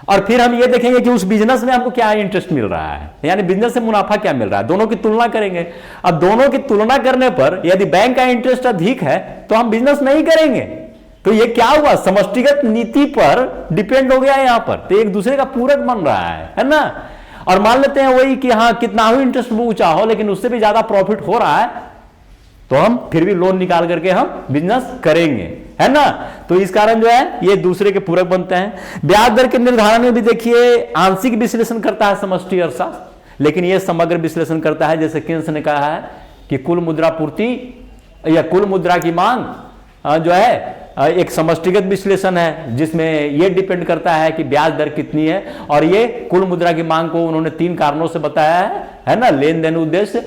और फिर हम ये देखेंगे कि उस बिजनेस में हमको क्या इंटरेस्ट मिल रहा है, यानी बिजनेस से मुनाफा क्या मिल रहा है, दोनों की तुलना करेंगे। अब दोनों की तुलना करने पर यदि बैंक का इंटरेस्ट अधिक है तो हम बिजनेस नहीं करेंगे। तो ये क्या हुआ, समष्टिगत नीति पर डिपेंड हो गया यहां पर, तो एक दूसरे का पूरक बन रहा है ना। और मान लेते हैं वही कि हाँ कितना ही इंटरेस्ट ऊंचा हो लेकिन उससे भी ज्यादा प्रॉफिट हो रहा है तो हम फिर भी लोन निकाल करके हम बिजनेस करेंगे, है ना। तो इस कारण जो है ये दूसरे के पूरक बनते हैं। ब्याज दर के निर्धारण में भी देखिए आंशिक विश्लेषण करता है समष्टि अर्थशास्त्र, लेकिन ये समग्र विश्लेषण करता है। जैसे केन्स ने कहा है कि कुल मुद्रा पूर्ति या कुल मुद्रा की मांग जो है एक समष्टिगत विश्लेषण है, जिसमें यह डिपेंड करता है कि ब्याज दर कितनी है। और ये कुल मुद्रा की मांग को उन्होंने 3 कारणों से बताया है ना, लेन देन उद्देश्य,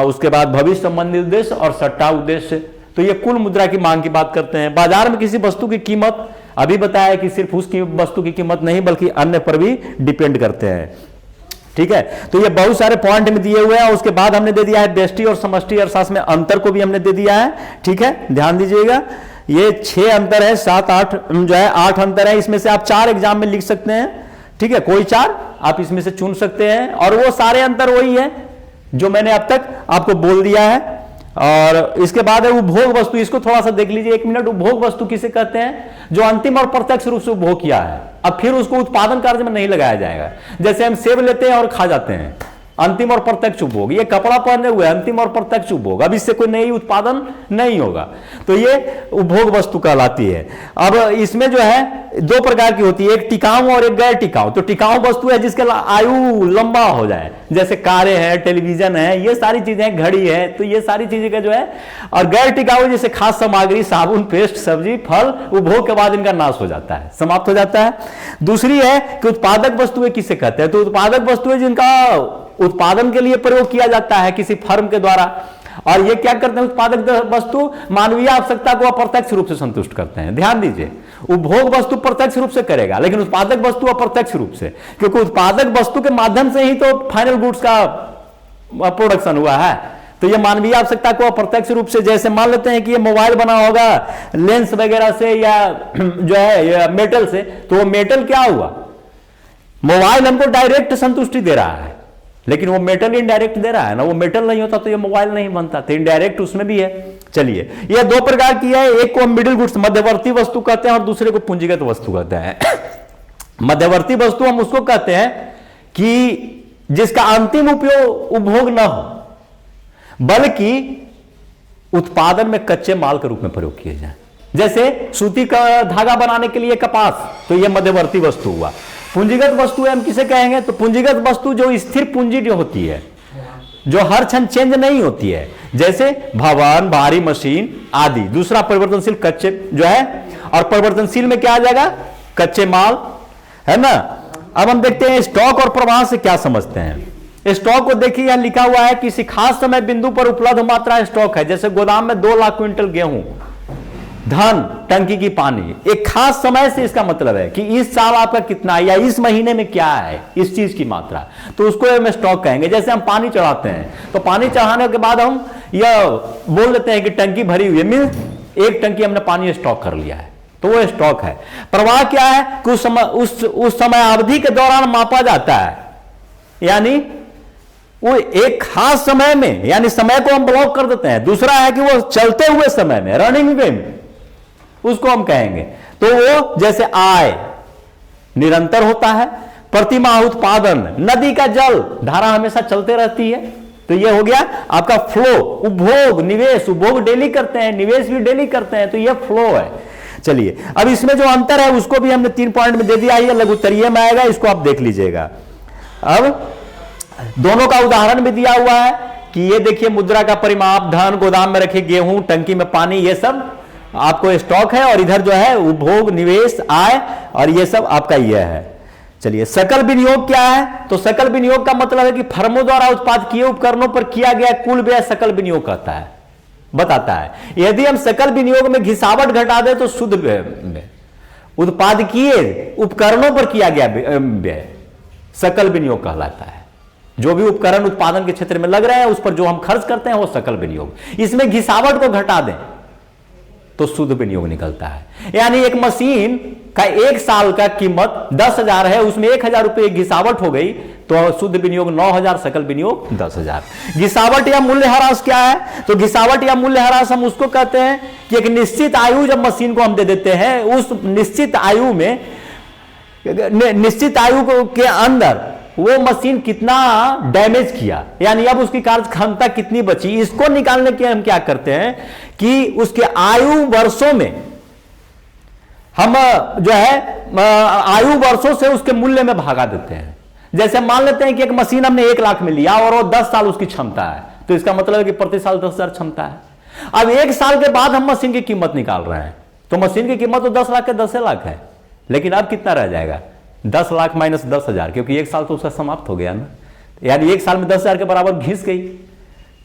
उसके बाद भविष्य संबंधी उद्देश्य और सट्टा उद्देश्य। तो ये कुल मुद्रा की मांग की बात करते हैं। बाजार में किसी वस्तु की कीमत अभी बताया कि सिर्फ उसकी वस्तु की कीमत नहीं बल्कि अन्य पर भी डिपेंड करते हैं, ठीक है। तो ये बहुत सारे पॉइंट में दिए हुए हैं। उसके बाद हमने दे दिया है व्यष्टि और समष्टि अर्थशास्त्र में अंतर को भी हमने दे दिया है, ठीक है, ध्यान दीजिएगा। ये 6 अंतर है, 7 8 जो है 8 अंतर है। इसमें से आप 4 एग्जाम में लिख सकते हैं, ठीक है, कोई 4 आप इसमें से चुन सकते हैं। और वो सारे अंतर वही है जो मैंने अब तक आपको बोल दिया है। और इसके बाद है उपभोग वस्तु, इसको थोड़ा सा देख लीजिए 1 मिनट। उपभोग वस्तु किसे कहते हैं, जो अंतिम और प्रत्यक्ष रूप से उपभोग किया है, अब फिर उसको उत्पादन कार्य में नहीं लगाया जाएगा। जैसे हम सेब लेते हैं और खा जाते हैं, अंतिम और प्रत्यक्ष उपभोग। ये कपड़ा पहने हुए अंतिम और प्रत्यक्ष उपभोग, अब इससे कोई नई उत्पादन नहीं होगा, तो ये उपभोग वस्तु कहलाती है। अब इसमें जो है 2 प्रकार की होती है, एक टिकाऊ और एक गैर टिकाऊ। तो टिकाऊ वस्तु है जिसका आयु लंबा हो जाए, जैसे कारें हैं, टेलीविजन है, ये सारी चीजें, घड़ी है, तो ये सारी चीजें का जो है। और गैर टिकाऊ जैसे खाद्य सामग्री, साबुन, पेस्ट, सब्जी, फल, उपभोग के बाद इनका नाश हो जाता है, समाप्त हो जाता है। दूसरी है कि उत्पादक वस्तुएं किसे कहते हैं, तो उत्पादक वस्तुएं जिनका उत्पादन के लिए प्रयोग किया जाता है किसी फर्म के द्वारा। और ये क्या करते हैं, उत्पादक वस्तु मानवीय आवश्यकता को अप्रत्यक्ष रूप से संतुष्ट करते हैं। ध्यान दीजिए, उपभोग वस्तु प्रत्यक्ष रूप से करेगा लेकिन उत्पादक वस्तु अप्रत्यक्ष रूप से, क्योंकि उत्पादक वस्तु के माध्यम से ही तो फाइनल गुड्स का प्रोडक्शन हुआ है। तो ये मानवीय आवश्यकता को अप्रत्यक्ष रूप से, जैसे मान लेते हैं कि ये मोबाइल बना होगा लेंस वगैरह से या जो है मेटल से, तो वो मेटल क्या हुआ, मोबाइल हमको डायरेक्ट संतुष्टि दे रहा है लेकिन वो मेटल इनडायरेक्ट दे रहा है ना, वो मेटल नहीं होता तो ये मोबाइल नहीं बनता, तो इनडायरेक्ट उसमें भी है। चलिए, ये 2 प्रकार की है, एक को मिडिल गुड्स मध्यवर्ती वस्तु कहते हैं और दूसरे को पूंजीगत वस्तु कहते हैं। मध्यवर्ती वस्तु हम उसको कहते हैं कि जिसका अंतिम उपयोग उपभोग न हो बल्कि उत्पादन में कच्चे माल के रूप में प्रयोग किए जाए। जैसे सूती का धागा बनाने के लिए कपास, तो यह मध्यवर्ती वस्तु हुआ। पूंजीगत वस्तु हम किसे कहेंगे, तो पूंजीगत वस्तु जो स्थिर पूंजी जो होती है, जो हर क्षण चेंज नहीं होती है, जैसे भवन, भारी मशीन आदि। दूसरा परिवर्तनशील कच्चे जो है, और परिवर्तनशील में क्या आ जाएगा, कच्चे माल, है ना। अब हम देखते हैं स्टॉक और प्रवाह से क्या समझते हैं। स्टॉक को देखिए, यहां लिखा हुआ है किसी खास समय बिंदु पर उपलब्ध मात्रा स्टॉक है। जैसे गोदाम में 2 लाख क्विंटल गेहूं, धन, टंकी की पानी, एक खास समय से इसका मतलब है कि इस साल आपका कितना है या इस महीने में क्या है इस चीज की मात्रा, तो उसको हम स्टॉक कहेंगे। जैसे हम पानी चढ़ाते हैं तो पानी चढ़ाने के बाद हम यह बोल देते हैं कि टंकी भरी हुई है, मींस 1 टंकी हमने पानी स्टॉक कर लिया है, तो वो स्टॉक है। प्रवाह क्या है, कुछ समय उस समय अवधि के दौरान मापा जाता है, यानी वो एक खास समय में, यानी समय को हम ब्लॉक कर देते हैं। दूसरा है कि वो चलते हुए समय में, रनिंग वे में, उसको हम कहेंगे। तो वो जैसे आय निरंतर होता है, प्रतिमाह उत्पादन, नदी का जल धारा हमेशा चलते रहती है, तो ये हो गया आपका फ्लो। उपभोग, निवेश, उपभोग डेली करते हैं, निवेश भी डेली करते हैं, तो ये फ्लो है। चलिए, अब इसमें जो अंतर है उसको भी हमने 3 पॉइंट में दे दिया है, लघुत्तरीय में आएगा, इसको आप देख लीजिएगा। अब दोनों का उदाहरण भी दिया हुआ है कि ये देखिए मुद्रा का परिमाप, धन, गोदाम में रखे गेहूं, टंकी में पानी, ये सब आपको स्टॉक है। और इधर जो है उपभोग, निवेश, आय, और ये सब आपका यह है। चलिए, सकल विनियोग क्या है, तो सकल विनियोग का मतलब है कि फर्मों द्वारा उत्पाद किए उपकरणों पर किया गया कुल व्यय सकल विनियोग कहता है, बताता है। यदि हम सकल विनियोग में घिसावट घटा दे तो शुद्ध व्यय, उत्पाद किए उपकरणों पर किया गया व्यय सकल विनियोग कहलाता है। जो भी उपकरण उत्पादन के क्षेत्र में लग रहे हैं उस पर जो हम खर्च करते हैं वो सकल विनियोग। इसमें घिसावट को घटा दें तो शुद्ध विनियोग निकलता है। यानी एक मशीन का एक साल का कीमत 10,000 है, उसमें 1,000 रुपये घिसावट हो गई तो शुद्ध विनियोग 9,000, सकल विनियोग 10,000। घिसावट या मूल्य ह्रास क्या है? तो घिसावट या मूल्य ह्रास हम उसको कहते हैं कि एक निश्चित आयु जब मशीन को हम दे देते हैं, उस निश्चित आयु में, निश्चित आयु के अंदर वो मशीन कितना डैमेज किया, यानी अब उसकी कार्य क्षमता कितनी बची, इसको निकालने के हम क्या करते हैं कि उसके आयु वर्षों में हम जो है आयु वर्षों से उसके मूल्य में भागा देते हैं। जैसे मान लेते हैं कि एक मशीन हमने 1 लाख में लिया और वो 10 साल उसकी क्षमता है, तो इसका मतलब है कि प्रति साल 10,000 क्षमता है। अब 1 साल के बाद हम मशीन की कीमत निकाल रहे हैं, तो मशीन की कीमत तो 10 लाख के 10 लाख है, लेकिन अब कितना रह जाएगा? 10 लाख माइनस 10,000, क्योंकि 1 साल तो उसका समाप्त हो गया ना, यानी 1 साल में 10,000 के बराबर घिस गई,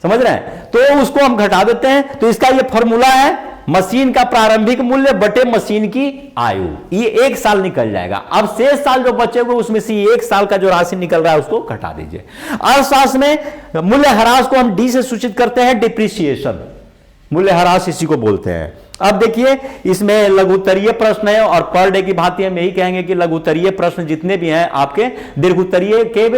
समझ रहे हैं? तो उसको हम घटा देते हैं। तो इसका ये फॉर्मूला है मशीन का प्रारंभिक मूल्य बटे मशीन की आयु, ये 1 साल निकल जाएगा। अब शेष साल जो बचेगा उसमें से 1 साल का जो राशि निकल रहा है उसको घटा दीजिए। अर्थशास्त्र में मूल्य ह्रास को हम डी से सूचित करते हैं, डिप्रिसिएशन, मूल्य ह्रास इसी को बोलते हैं। अब देखिए इसमें लघुत्तरीय प्रश्न है और पर डे की भांति हम यही कहेंगे कि लघुत्तरीय प्रश्न जितने भी हैं आपके दीर्घोत्तरीय के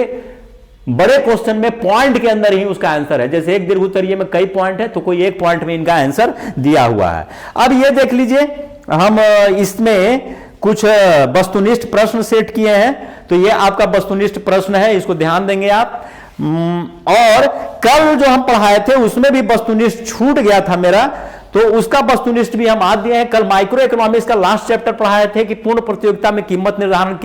बड़े क्वेश्चन में पॉइंट के अंदर ही उसका आंसर है। जैसे एक दीर्घोत्तरीय में कई पॉइंट है तो कोई एक पॉइंट में इनका आंसर दिया हुआ है। अब ये देख लीजिए हम इसमें कुछ वस्तुनिष्ठ प्रश्न सेट किए हैं, तो ये आपका वस्तुनिष्ठ प्रश्न है, इसको ध्यान देंगे आप। और कल जो हम पढ़ाए थे उसमें भी वस्तुनिष्ठ छूट गया था मेरा, तो उसका वस्तुनिष्ठ भी हम आज दिए हैं। कल माइक्रो इकोनॉमिक्स का लास्ट चैप्टर पढ़ाए थे कि पूर्ण प्रतियोगिता में कीमत निर्धारण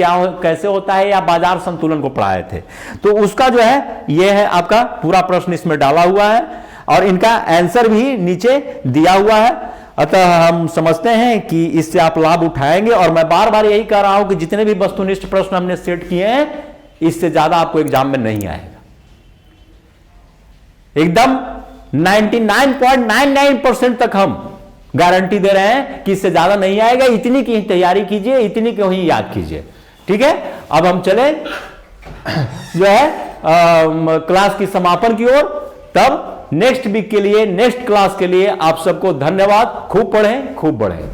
कैसे होता है, या बाजार संतुलन को पढ़ाए थे, तो उसका जो है यह है आपका पूरा प्रश्न इसमें डाला हुआ है और इनका आंसर भी नीचे दिया हुआ है। अतः हम समझते हैं कि इससे आप लाभ उठाएंगे, और मैं बार बार यही कह रहा हूं कि जितने भी वस्तुनिष्ठ प्रश्न हमने सेट किए हैं इससे ज्यादा आपको एग्जाम में नहीं आएगा। एकदम 99.99% तक हम गारंटी दे रहे हैं कि इससे ज्यादा नहीं आएगा। इतनी की तैयारी कीजिए, इतनी की ही याद कीजिए, ठीक है। अब हम चले जो है क्लास की समापन की ओर। तब नेक्स्ट वीक के लिए, नेक्स्ट क्लास के लिए आप सबको धन्यवाद। खूब पढ़ें, खूब बढ़ें।